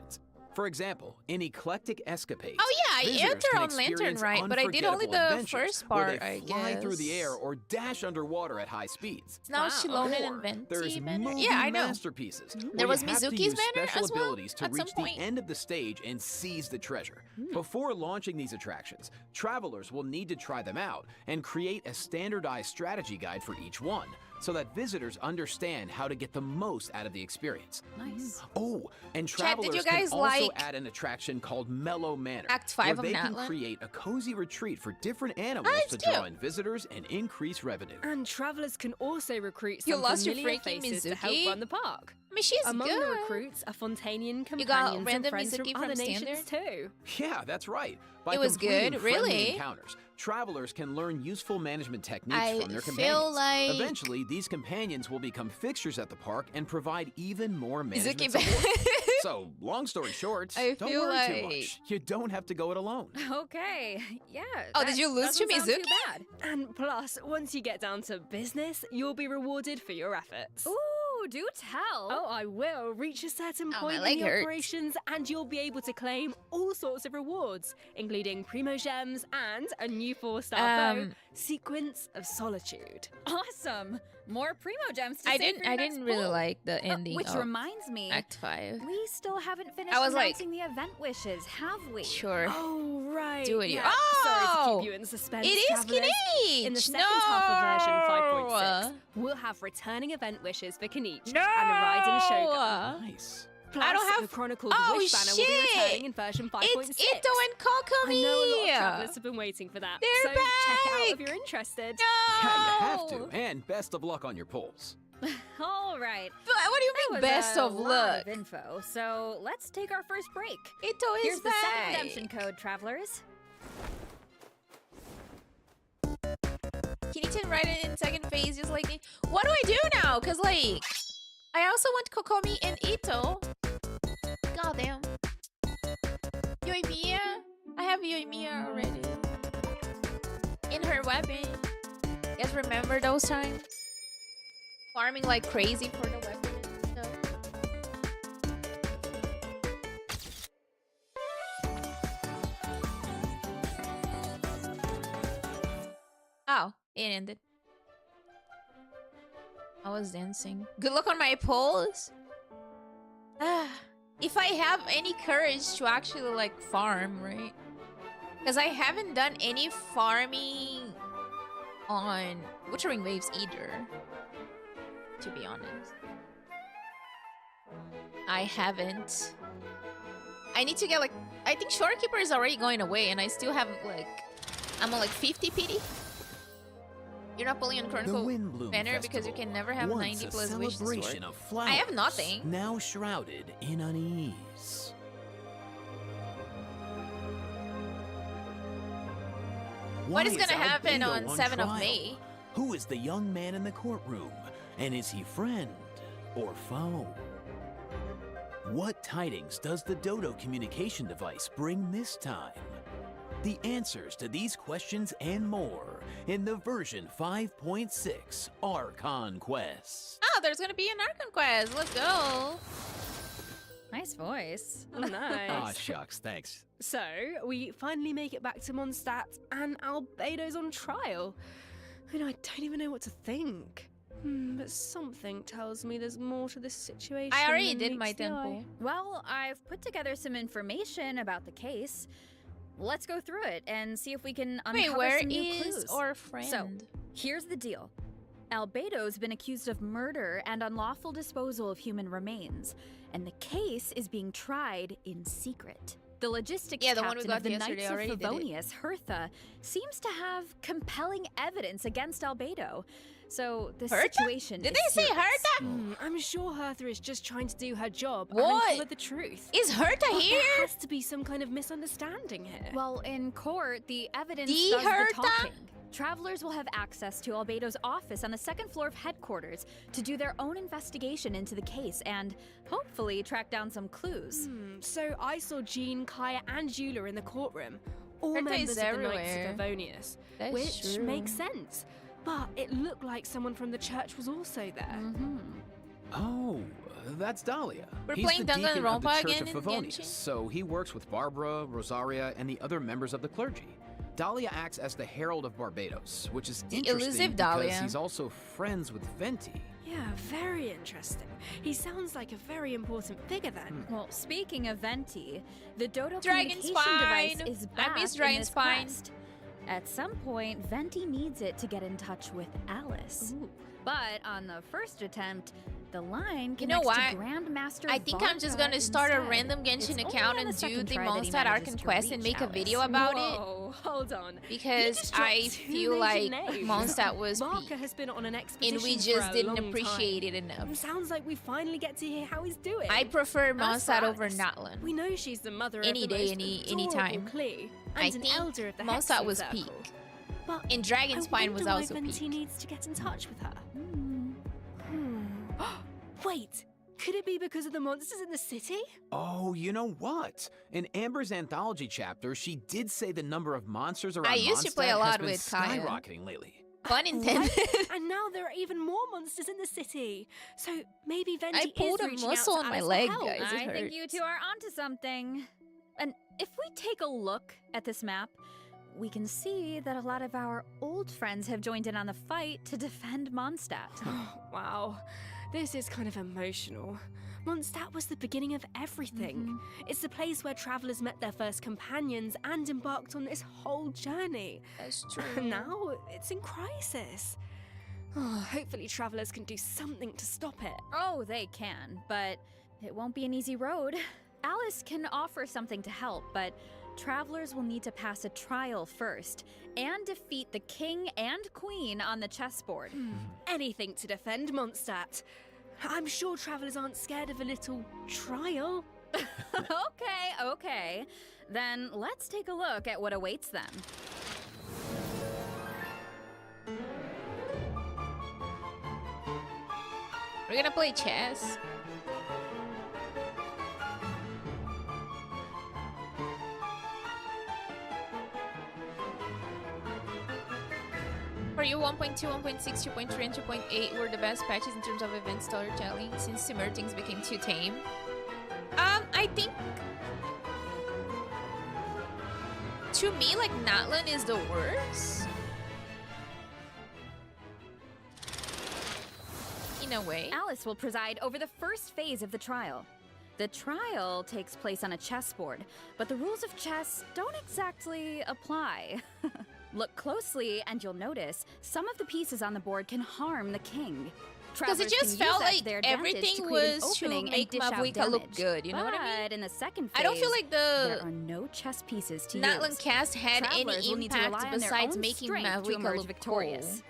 For example, in Eclectic Escapades. Oh yeah, I visitors entered can on Lantern, experience right? But I did only unforgettable the adventures first part, where they I fly guess. through the air or dash underwater at high speeds. It's now Wow. Shilonen Or and there's Venti banner. movie Yeah, I know. masterpieces. There where was you have to Mizuki's use banner special as well, abilities to at some reach the point. end of the stage and seize the treasure. Before launching these attractions, travelers will need to try them out and create a standardized strategy guide for each one, so that visitors understand how to get the most out of the experience. Nice. Oh, and Chat, travelers did you guys can also like add an attraction called Mellow Manor, Act 5 where of they can Natlan? create a cozy retreat for different animals it's to draw cute. in visitors and increase revenue. And travelers can also recruit You some lost your familiar freaking faces to help Mizuki? run the park. I mean, she's Among good. the recruits are Fontanian You got companions and random friends Mizuki from from other nations Standard? too. Yeah, that's right. By It was completing good? friendly Really? encounters, Travelers can learn useful management techniques from their companions. Feel like Eventually, these companions will become fixtures at the park and provide even more management support. So, long story short, I don't feel worry too like- much. You don't have to go it alone. Okay, yeah. Oh, did you lose to doesn't sound too Mizuki? bad. And plus, once you get down to business, you'll be rewarded for your efforts. Ooh, do tell. Oh, I will. Reach a certain Oh, point my in leg the hurts. operations and you'll be able to claim all sorts of rewards, including primo gems and a new 4-star bow, Sequence of Solitude. Awesome. More primo gems to I save for your next didn't really pull. like the ending Which of reminds me, Act 5. we still haven't finished I was like- announcing the event wishes, have we? Sure. Oh, right. Do it. Yeah. Oh! Sorry to keep you in suspense, It is travelers. Kinich! In the second No! half of version 5.6, we'll have returning event wishes for Kinich No! and the ride in Shogun. Nice. Plus, I don't have- the Chronicles Oh, Wish banner will be shit! returning in version 5.6. It's Ito and Kokomi! I know a lot of travelers have been waiting for that. They're so check it out if back! you're interested. No! Yeah, you have to. And best of luck on your polls. All right. But what do you That mean was best a of lot luck? of info, so let's take our first break. Ito is Here's the back. second redemption code, travelers. Kinich and Raiden in second phase just like me. What do I do now? Cause like I also want Kokomi and Ito. Goddamn. Yoimiya? I have Yoimiya already. In her weapon. You guys remember those times? Farming like crazy for the weapon and stuff. Oh, it ended. I was dancing. Good luck on my polls. If I have any courage to actually like farm, right? Because I haven't done any farming on Witchering Waves either. To be honest. I haven't. I need to get like... I think Shorekeeper is already going away and I still haven't like... I'm on like 50 PD. You're not pulling on Chronicle Banner because you can never have 90 plus wishes. Celebration of flowers, I have nothing. Now shrouded in unease. What is Why gonna happen Albedo on 7th of trial? May? Who is the young man in the courtroom? And is he friend or foe? What tidings does the Dodo communication device bring this time? The answers to these questions and more in the version 5.6 Archon Quest. Oh, there's gonna be an Archon quest. Let's go. Nice voice. Oh, nice. Ah, shucks, thanks. So, we finally make it back to Mondstadt and Albedo's on trial. And I don't even know what to think. But something tells me there's more to this situation. I already than did meets my the eye. temple. Well, I've put together some information about the case. Let's go through it and see if we can uncover Wait, where some new is clues. our friend? So, here's the deal. Albedo's been accused of murder and unlawful disposal of human remains, and the case is being tried in secret. The logistics Yeah, the one we captain got of the yesterday Knights of already did it. Favonius, Hertha, seems to have compelling evidence against Albedo. So the Hertha? situation Did is they say serious. Hertha? I'm sure Hertha is just trying to do her job What? and follow the truth. Is Hertha But here? There has to be some kind of misunderstanding here. Well, in court, the evidence The does the Hertha? talking. Travelers will have access to Albedo's office on the second floor of headquarters to do their own investigation into the case and hopefully track down some clues. So I saw Jean, Kaya, and Jula in the courtroom, all Hertha members is of the Knights everywhere. of Favonius, That's which true. makes sense. But it looked like someone from the church was also there. Oh, that's Dahlia. We're He's playing the deacon of the Danganronpa Church again of in Favonius, Genshin? so he works with Barbara, Rosaria, and the other members of the clergy. Dahlia acts as the Herald of Barbados, which is interesting elusive because Dahlia. he's also friends with Venti. Yeah, very interesting. He sounds like a very important figure then. Well, speaking of Venti, the Dodo Dragon communication Spine. device is I back miss in Dragon this Spine. quest. At some point, Venti needs it to get in touch with Alice. But on the first attempt, the line You know connects what? to Grandmaster I think I'm just gonna start a random Genshin account and do the Mondstadt Archon quest and make a video about it. Whoa, hold on. You Because just dropped I two feel major like names. Mondstadt was Barker peak. has been on an expedition And we for just a didn't long appreciate time. it enough. Sounds like we finally get to hear how he's doing. I prefer As for Mondstadt over Alice, Natlan. We know she's the mother Any of the day, most any adorable time. Klee, I and an think elder of the Mondstadt Hexen was Circle. peak. But in Dragon Spine was also why Venti peak. needs to get in touch with her. Wait, could it be because of the monsters in the city? Oh, you know what? In Amber's anthology chapter, she did say the number of monsters around I used to play a Mondstadt lot has been with Kaya. skyrocketing lately. Pun intended. And now there are even more monsters in the city. So maybe Venti I pulled is a reaching muscle out to on my Alice for leg, help. guys. I think you two are onto something. And if we take a look at this map, we can see that a lot of our old friends have joined in on the fight to defend Mondstadt. Wow, this is kind of emotional. Mondstadt was the beginning of everything. It's the place where travelers met their first companions and embarked on this whole journey. That's true. And now it's in crisis. Oh, hopefully travelers can do something to stop it. Oh, they can, but it won't be an easy road. Alice can offer something to help, but travelers will need to pass a trial first and defeat the king and queen on the chessboard. Anything to defend Mondstadt. I'm sure travelers aren't scared of a little trial. Okay. Then let's take a look at what awaits them. We're gonna play chess. For you, 1.2, 1.6, 2.3, and 2.8 were the best patches in terms of event storytelling since similar things became too tame. I think to me, like, Natlan is the worst. In a way. Alice will preside over the first phase of the trial. The trial takes place on a chessboard, but the rules of chess don't exactly apply. Look closely and you'll notice some of the pieces on the board can harm the king. Because it just felt like everything was to make Mavuika look good, you know what I mean? But in the second phase, I don't feel like there are no chess pieces to Natlan use. cast had Travelers will any need to rely impact on their besides own making strength to Mavuika emerge look victorious.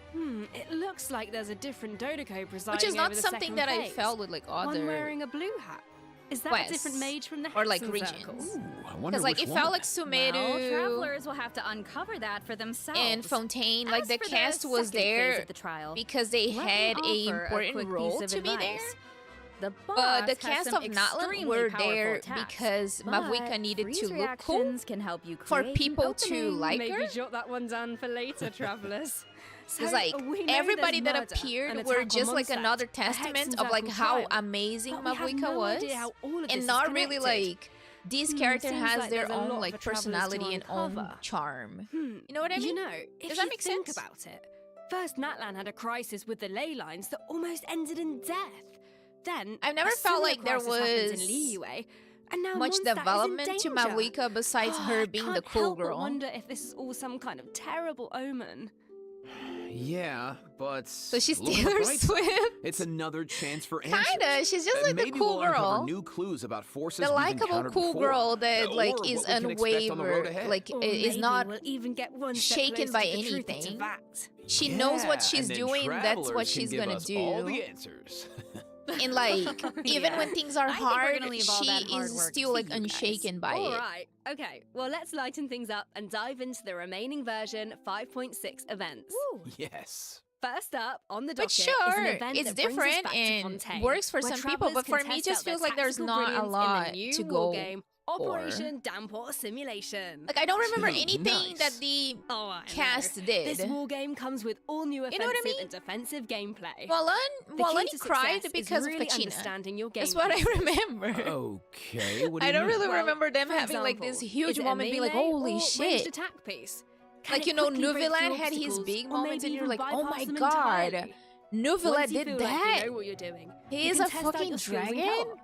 It looks like there's a different Dodoco presiding Which is not over the something second that I phase. felt with like other One wearing a blue hat. Is that a different mage from the or like Hexen regions? Circle? Because like it felt like Sumeru Well, travelers will have to uncover that for themselves. and Fontaine, like As the for the cast was second phase there of the trial, because they let me had a offer a important quick role piece to of be there. advice. The But boss the has cast some of Natlan extremely were powerful there attacks, because but Mavuika needed freeze to look cool reactions can help you for create an people to opening. like Maybe her. jot that one down for later, travelers. Because like we know everybody there's that murder, appeared an were attack on just like Mondstadt, another a testament Hexen of like Circle how trial. amazing But we have Mavuika no was, idea how all of this and is not really connected. like this character seems has like their there's a lot own like for travelers to personality and own uncover. charm. You know what I mean? You know, if Does that you make think sense? about it, first Natlan had a crisis with the ley lines that almost ended in death. Then I've never a felt similar like there crisis happens was in Liyue, and now much Mondstadt is in development to danger. Mavuika besides Oh, her I being can't the cool help but girl. wonder if this is all some kind of terrible omen. Yeah, but So she's look on the Taylor bright side. Swift. It's another chance for answers. Kinda, she's just like the Maybe cool we'll uncover girl. new clues about forces The we've likable encountered cool before. girl that Or like what is we can expect on the road unwavered, ahead. like Or is maybe not we'll even get one step shaken closer by to the truth it's anything. a fact. She knows what Yeah, she's and then doing. That's what travelers can she's give gonna us do. all the answers. And like even when things are I think we're hard, gonna leave all she that hard is work still to like you guys. unshaken by All it. right, okay. Well, let's lighten things up and dive into the remaining version 5.6 events. Yes. First up on the But docket is sure, an event it's that brings us different back to and Fontaine, works for where some people, but travelers for can me, it test just out their feels like there's tactical not a brilliance in lot the new to war go game, for. Operation Downpour Simulation. Like I don't remember Dude, anything nice. that the Oh, I cast know. did. This war game comes with all new offensive You know what I mean? and defensive gameplay. Wallen The key to cried success because is really of Kachina. understanding your game That's what I pieces. remember. Okay, what do you I don't mean? really Well, remember them for having like example, this huge is it a moment, being like, melee "Holy or ranged shit!" attack piece? Can Like it you know, quickly break Nuvilan through had his obstacles, big or moments, maybe and you're even like, "Oh my bypass them god, entirely? Nuvilan Once you did feel that." Like you know what you're doing. He you is can a test out fucking your skills and dragon? co-op.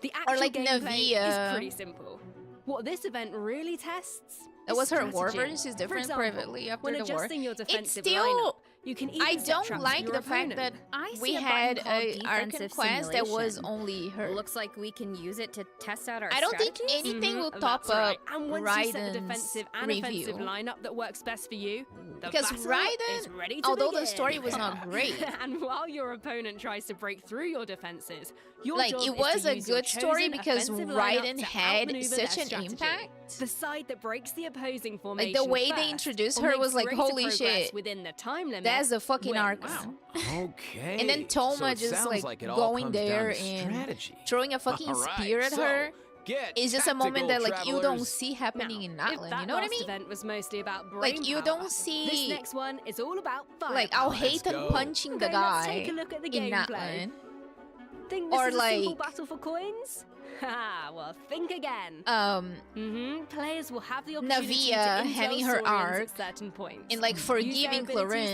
The actual like gameplay Navia. is pretty simple. What this event really tests That is was her strategy. warburn. She's For different example, privately after when the war. adjusting your It's defensive still lineup, You can I even set don't traps for like your the fact opponent. that we had a Archon quest that was only her. Looks like we can use it to test out our I don't think strategies? anything will That's top right. up And once you set the defensive and review. offensive lineup that works best for you, the Because battle Raiden, is ready to although begin. the story was not great, And while your opponent tries to break through your defenses, your like job it is was to a use your good story chosen because offensive lineup Raiden to had outmaneuver such their an strategy. impact. The side that breaks the opposing formation Like the way they first, introduced or her makes was like, greater holy progress shit, within the time limit. that's the fucking wins. Archon. Okay. And then so Toma it just sounds like it all going comes down there to and strategy. throwing a fucking All right, spear at so, her. get It's just a moment that tactical, like you don't travelers. see happening in Now, if Natlan. that You know what I last mean? event was mostly about brain Like you power, don't this see next one is all about firepower. like I'll Let's hate them go. punching the Okay, let's guy take a look at the in gameplay. Natlan. Think this or is a simple like- battle for coins? Ha! Well, think again. Players will have the opportunity Navia to having intel her Saurians arc at certain points. and like Use their forgiving abilities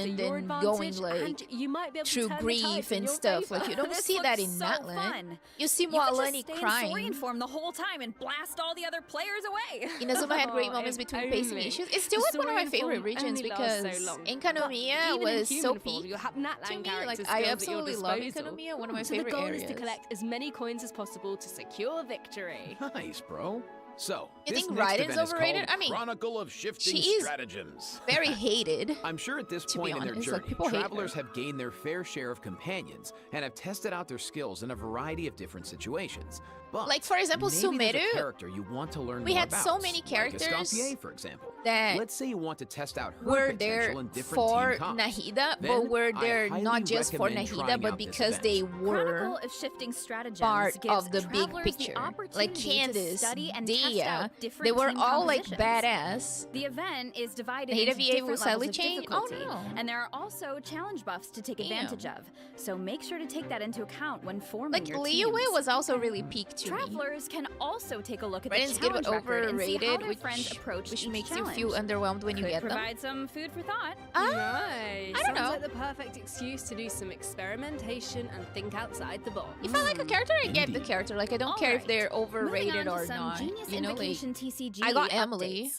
to Clorinda your and advantage, going like and you might be able to through turn the grief tides in and your stuff. favor. Like you don't This see that looks in so Natlan. fun. You see You could Moalani just stay in crying. Saurian form the whole time and blast all the other players away. Inazuma had great Oh, moments if between pacing only. issues. It's still The like one of my Saurian favorite form regions only lasts because so long. Enkanomiya But even in was so human form, peak you'll have Natlan to me. character Like skills I at your absolutely love disposal. Enkanomiya, one of my So favorite the goal areas. is to collect as many coins as possible to secure victory. Nice, bro. So, You this think next Raiden's event is overrated? called I mean, Chronicle of Shifting she is Stratagems. very hated. I'm sure at this To be point in their honest, journey, like, people hate travelers her. have gained their fair share of companions and have tested out their skills in a variety of different situations. But Like, for example, maybe there's Sumeru, a character you want to learn we more had about, so many like characters Escoffier, for example. that Let's say you want to test out her were potential there in different for team comps. Nahida, Then but were I there highly not just for recommend Nahida, trying but out this because event. they were Chronicle of Shifting Stratagems part gives of the big travelers picture. The Like opportunity to Candace, study and test Dea, out different they were team all like compositions. badass. The event is divided Nahida into VA different was levels slightly of changed? Oh, difficulty, no. and there are also challenge buffs to take Damn. advantage of. So make sure to take that into account when forming Like your Liyue teams. was also really peak to me. Travelers can also take a look at Raiden's the get challenge record and see how overrated, their friends approach which each makes challenge. you feel underwhelmed when you Could get them. provide some food for thought. Nice. I don't Sounds know. like the perfect excuse to do some experimentation and think outside the box. If I like a character, I get the character. Like I don't care if Alright. they're Moving overrated on to or some not. Genius You know, like Invocation TCG I got updates. Emily.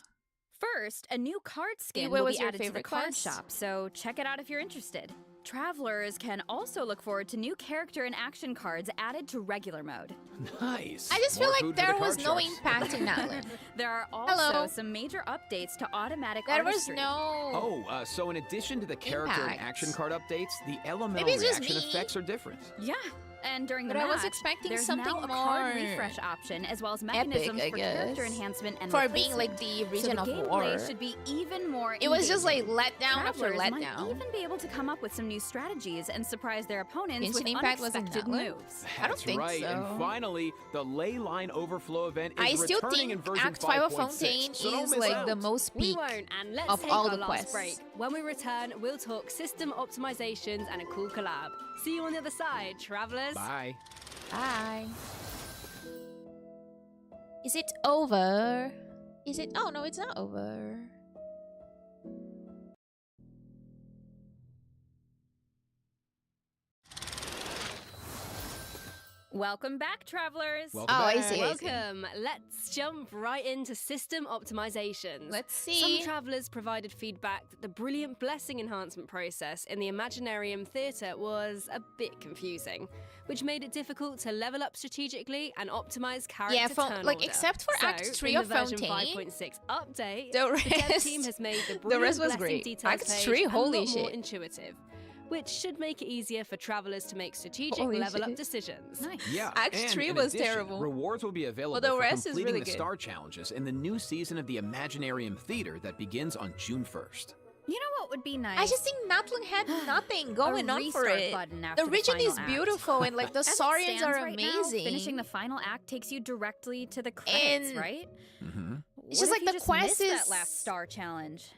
First, a new card skin Liyue will was be your added to the favorite card class? shop, so check it out if you're interested. Travelers can also look forward to new character and action cards added to regular mode. Nice. I just feel More like food for there the was card no sharks. impact in Natlan. There are also Hello. some major updates to automatic There was artistry. no. Oh, so in addition to the character and Impact. action card updates, the elemental Maybe it's just reaction me. effects are different. Yeah, and during the But I match, was expecting there's something now a card more refresh option, as well as epic, mechanisms I for character guess. enhancement and For being like replacement. the region so the of gameplay war. should be even more It was just like engaging. letdown after Travelers might letdown. even be able to come up with some new strategies and surprise their opponents Genshin with Impact was in unexpected Natlan? moves. I don't That's think right. so. And finally, the ley line overflow event is I still returning in think version Act 5 of 5.6, Fontaine so don't is miss like out. the most We peak won't, and let's of take all our the last quests. break. When we return, we'll talk system optimizations and a cool collab. See you on the other side, travelers. Bye. Bye. Is it over? Is it? Oh no, it's not over. Welcome back, travelers. Welcome Oh, I back. see. Welcome. Let's jump right into system optimizations. Let's Some see. travelers provided feedback that the brilliant blessing enhancement process in the Imaginarium Theatre was a bit confusing, which made it difficult to level up strategically and optimize character Yeah, from turn like order. except for So, Act 3 in of the version Fontaine, 5.6 update, the the dev rest- team has made the the brilliant rest was blessing great. details Act page 3, a holy lot more shit. intuitive, which should make it easier for travelers to make strategic Holy level up shit. decisions. Nice. Yeah, Act and 3 in was addition, terrible. Rewards will be available the for rest is completing really the good. star challenges in the new season of the Imaginarium Theater that begins on June 1st. You know what would be nice? I just think Natlan had nothing going A on for restart it. button after The the region final is act. beautiful and like the As it Saurians stands are right now, amazing. finishing the final act takes you directly to the credits, And- right? Mm-hmm. It's What just like if you the just quest missed is that last star challenge.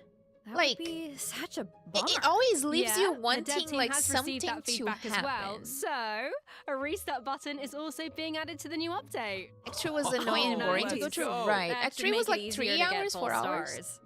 That like- would be such a It, bummer. it always leaves Yeah, you the dev wanting team like has something received that to feedback happen. as well. So, a restart button is also being added to the new update. Act 3 was annoying and boring to go let's through. go. Right. That Act should 3 was make it like easier 3 to get hours, full 4 hours. stars.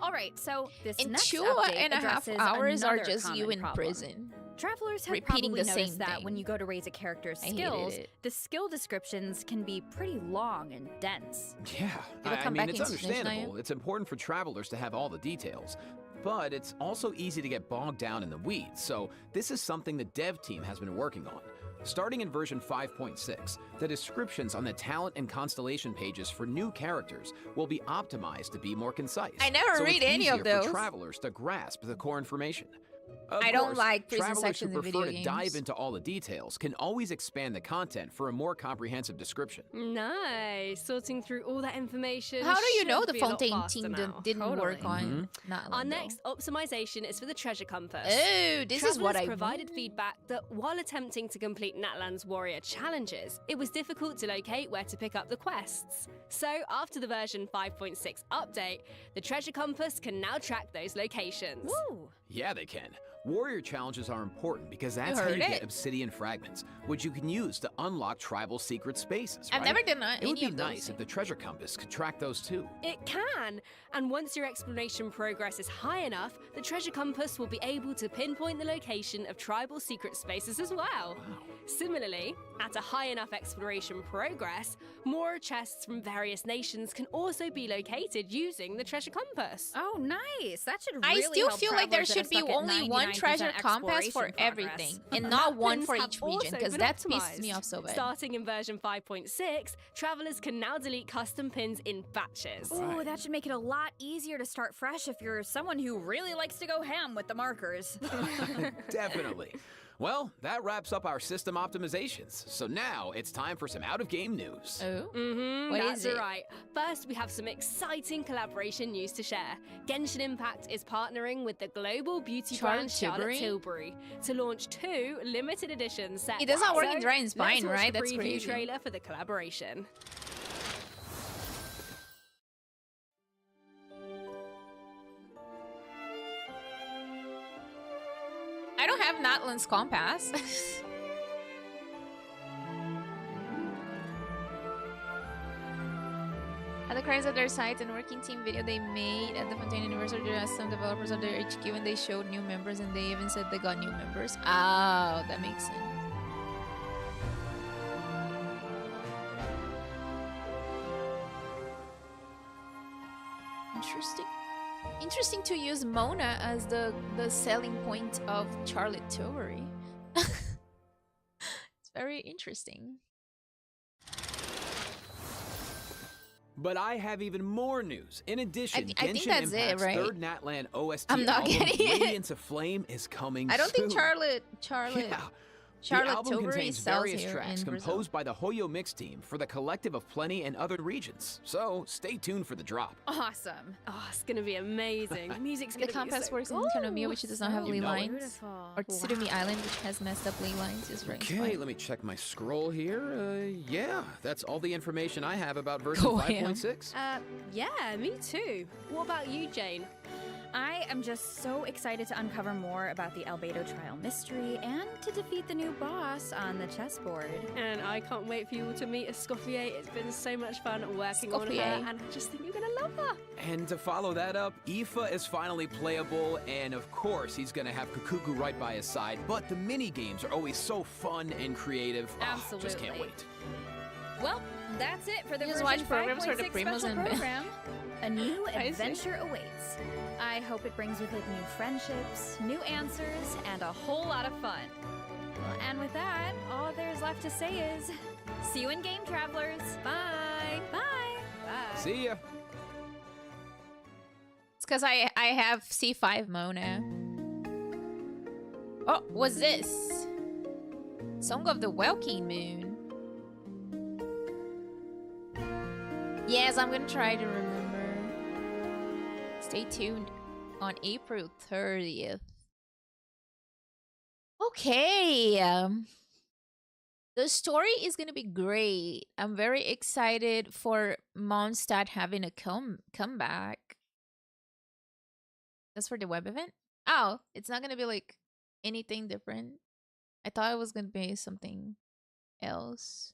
All right, so this And next 2 update and a half addresses hours are another just you common in problem. prison. Travelers have repeating probably the noticed same that thing. when you go to raise a character's I hated skills, it. the skill descriptions can be pretty long and dense. Yeah, It'll I come mean, back it's in Snitch understandable. Night. It's important for travelers to have all the details. but it's also easy to get bogged down in the weeds, so this is something the dev team has been working on. Starting in version 5.6, the descriptions on the talent and constellation pages for new characters will be optimized to be more concise. I never read any of those. For travelers to grasp the core information. I don't like prison travelers sections who in prefer video to games. dive into all the details can always expand the content for a more comprehensive description. Nice. Sorting through all that information. How do you know should the be a lot Fontaine faster team now. didn't work Totally. on Natlan? Our next optimization is for the treasure compass. Oh, this is what Travelers I provided want. feedback that while attempting to complete Natlan's warrior challenges, it was difficult to locate where to pick up the quests. So, after the version 5.6 update, the treasure compass can now track those locations. Woo! Yeah, they can. Warrior challenges are important because that's how heard you it. get obsidian fragments, which you can use to unlock tribal secret spaces. I've right? never done It would any be of those. nice if the treasure compass could track those too. It can! And once your exploration progress is high enough, the treasure compass will be able to pinpoint the location of tribal secret spaces as well. Similarly, at a high enough exploration progress, more chests from various nations can also be located using the treasure compass. Oh, nice. That should I really still help feel like there travelers that are should be stuck at only one 99% treasure compass for exploration progress. everything, and not one Mappings for have each region, also because been that pisses me optimized. off so bad. Starting in version 5.6, travelers can now delete custom pins in batches. Ooh, that should make it a lot easier to start fresh if you're someone who really likes to go ham with the markers. Definitely. Well, that wraps up our system optimizations. So now it's time for some out-of-game news. Oh? Mm-hmm, What that's is it? right. First, we have some exciting collaboration news to share. Genshin Impact is partnering with the global beauty brand Charlotte Tilbury to launch 2 limited edition sets. It does not work in Dry and let's Spine, watch right? the That's preview crazy. trailer for the collaboration. I don't have Natlan's compass. At the cries of their site and working team video they made at the Fontaine University, they asked some developers of their HQ and they showed new members and they even said they got new members. Oh, that makes sense. Interesting. Interesting to use Mona as the selling point of Charlotte Tilbury. It's very interesting. But I have even more news. In addition, I think Genshin that's it, Impact's right? third Natlan OST I'm not album, getting it. Radiance of Flame, is coming I don't think soon. Charlotte Yeah. The Charlotte album Tilbury contains sells various here tracks in composed Brazil. by the Hoyo Mix team for the Collective of Plenty and other regions. So stay tuned for the drop. Awesome. Oh, it's gonna be amazing. The music's The gonna be compass so works in cool. Tonomiya, which does not have You ley know it. lines. Beautiful. Or Tsurumi Island, which has messed up ley lines. Is very Okay, fine. let me check my scroll here. Yeah, that's all the information I have about version Go ham. 5.6. Yeah, me too. What about you, Jane? I am just so excited to uncover more about the Albedo trial mystery and to defeat the new boss on the chessboard. And I can't wait for you all to meet Escoffier. It's been so much fun working on her, Escoffier. and I just think you're gonna love her. And to follow that up, Ifa is finally playable, and of course he's gonna have Cacucu right by his side, but the mini games are always so fun and creative. Oh, just can't Absolutely. wait. Well, that's it for the You just version watch programs for the 5.6 Primos special and Ben. program. A new I see. adventure awaits. I hope it brings with it new friendships, new answers, and a whole lot of fun. Well, and with that, all there's left to say is, see you in game, travelers. Bye. Bye. Bye. See ya. It's because I have C5 Mona. Oh, what's this? Song of the Welkin Moon. Yes, I'm gonna try to remember. Stay tuned on April 30th. Okay. The story is gonna be great. I'm very excited for Mondstadt having a comeback. That's for the web event? Oh, it's not gonna be like anything different. I thought it was gonna be something else.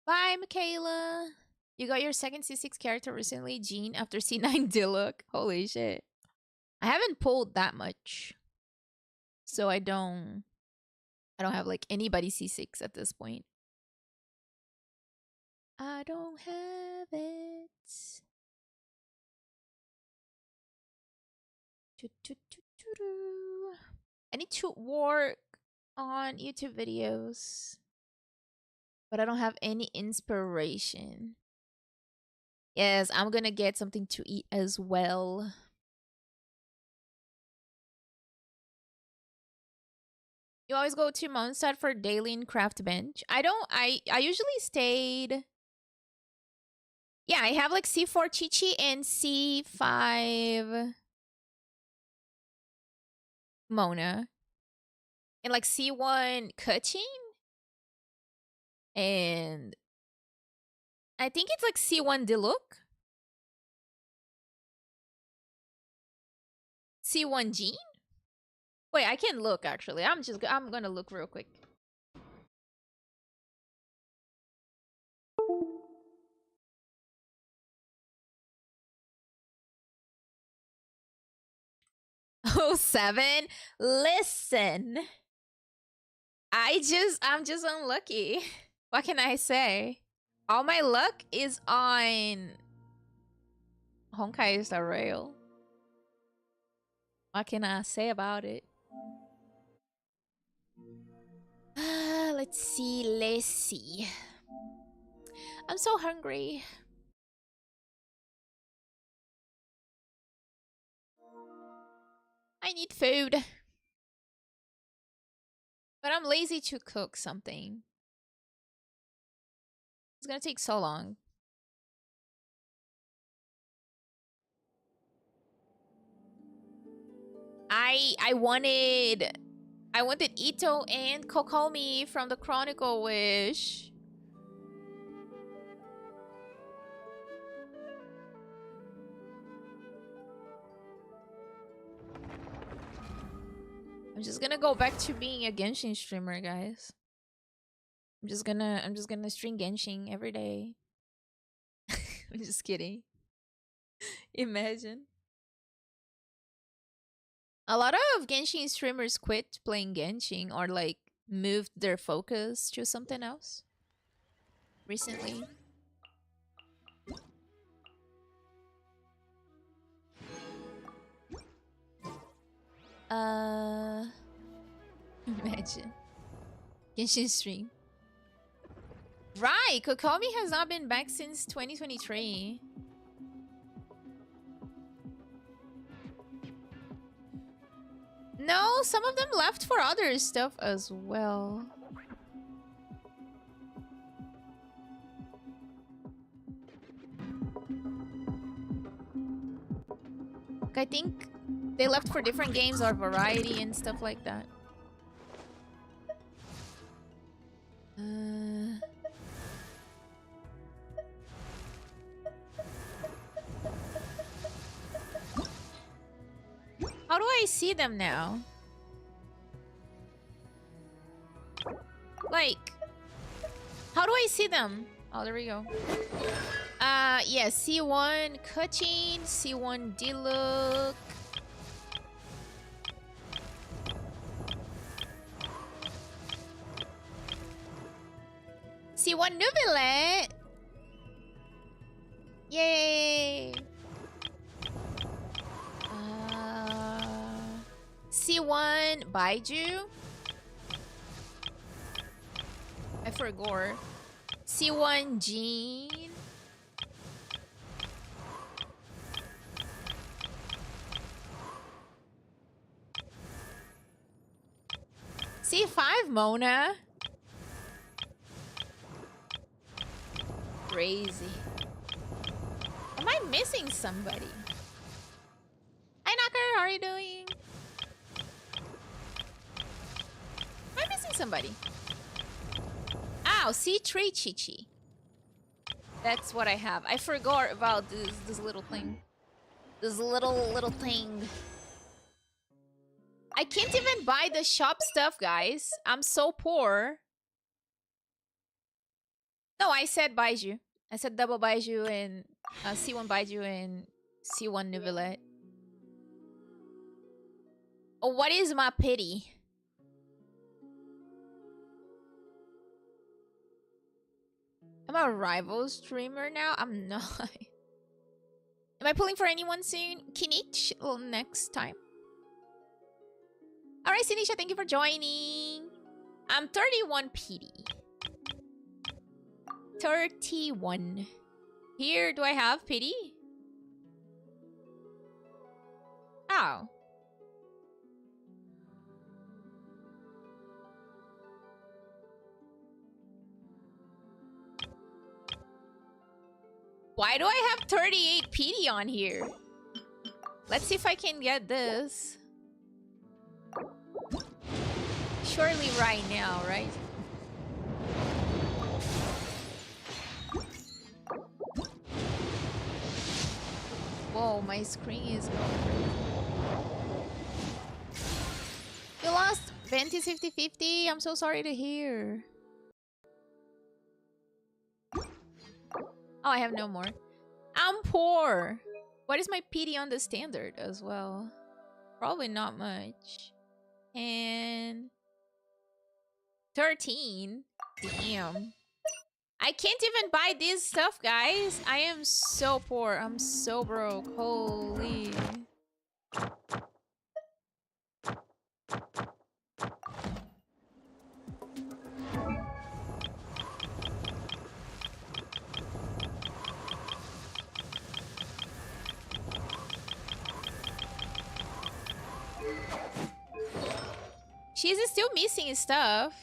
Bye, Michaela. You got your second C6 character recently, Jean, after C9 Diluc. Holy shit. I haven't pulled that much. So I don't have like anybody C6 at this point. I don't have it. I need to work on YouTube videos, but I don't have any inspiration. Yes, I'm gonna get something to eat as well. You always go to Mondstadt for daily and craft bench? I don't. I usually stayed. Yeah, I have like C4 Chichi and C5 Mona. And like C1 Kachin. And I think it's like C1 Diluc. C1 Jean? Wait, I can look actually. I'm gonna look real quick. Oh, 7? Listen. I'm just unlucky. What can I say? All my luck is on Honkai Star Rail. What can I say about it? Let's see. I'm so hungry. I need food. But I'm lazy to cook something. It's gonna take so long. I wanted Ito and Kokomi from the Chronicle Wish. I'm just gonna go back to being a Genshin streamer, guys. I'm just gonna stream Genshin every day. I'm just kidding. Imagine. A lot of Genshin streamers quit playing Genshin or like moved their focus to something else recently. Imagine. Genshin stream. Right, Kokomi has not been back since 2023. No, some of them left for other stuff as well. I think they left for different games or variety and stuff like that. How do I see them now? Like, how do I see them? Oh, there we go. Yeah, C1 Kachin, C1 Diluc. C1 Nubilet. Yay! C1 Baiju. I forgot. C1 Jean. C5 Mona. Crazy. Am I missing somebody? Hi Knocker, how are you doing? Am I missing somebody? Ow, C3 Chichi. That's what I have. I forgot about this little thing. This little thing. I can't even buy the shop stuff, guys. I'm so poor. No, I said Baiju. I said double Baiju and C1 Baiju and C1 Nubilet. Oh, what is my pity? I'm a rival streamer now? I'm not. Am I pulling for anyone soon? Kinich? Well, next time. Alright, Sinisha, thank you for joining. I'm 31 PD. 31. Here, do I have pity? Oh. Why do I have 38 PD on here? Let's see if I can get this. Surely right now, right? Whoa, my screen is going crazy. You lost Venti 50-50? I'm so sorry to hear. Oh, I have no more. I'm poor. What is my PD on the standard as well? Probably not much. And 13. Damn. I can't even buy this stuff, guys. I am so poor. I'm so broke. Holy. She's still missing stuff.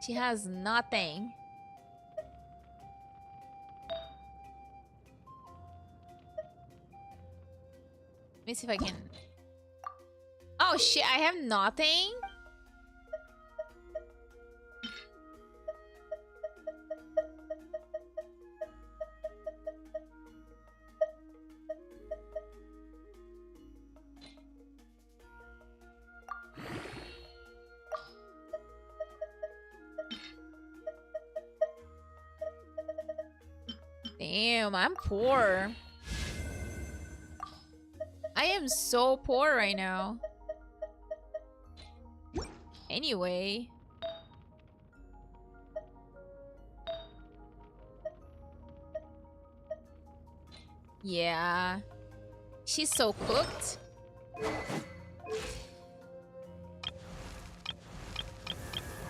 She has nothing. Let me see if I can... Oh shit, I have nothing? Damn, I'm poor. I am so poor right now. Anyway. Yeah. She's so cooked.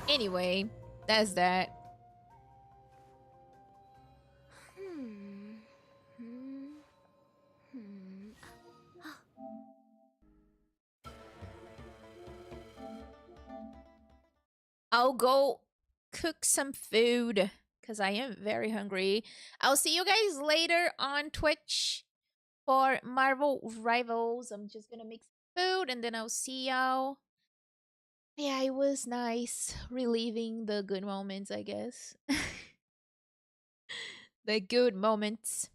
Anyway, that's that. I'll go cook some food because I am very hungry. I'll see you guys later on Twitch for Marvel Rivals. I'm just gonna make some food and then I'll see y'all. Yeah, it was nice reliving the good moments, I guess. The good moments.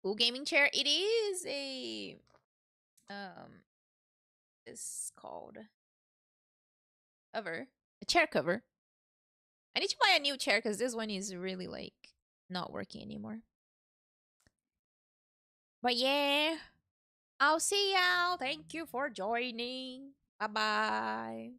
Cool gaming chair. It is a it's called cover. A chair cover. I need to buy a new chair because this one is really like not working anymore. But yeah, I'll see y'all. Thank you for joining. Bye bye.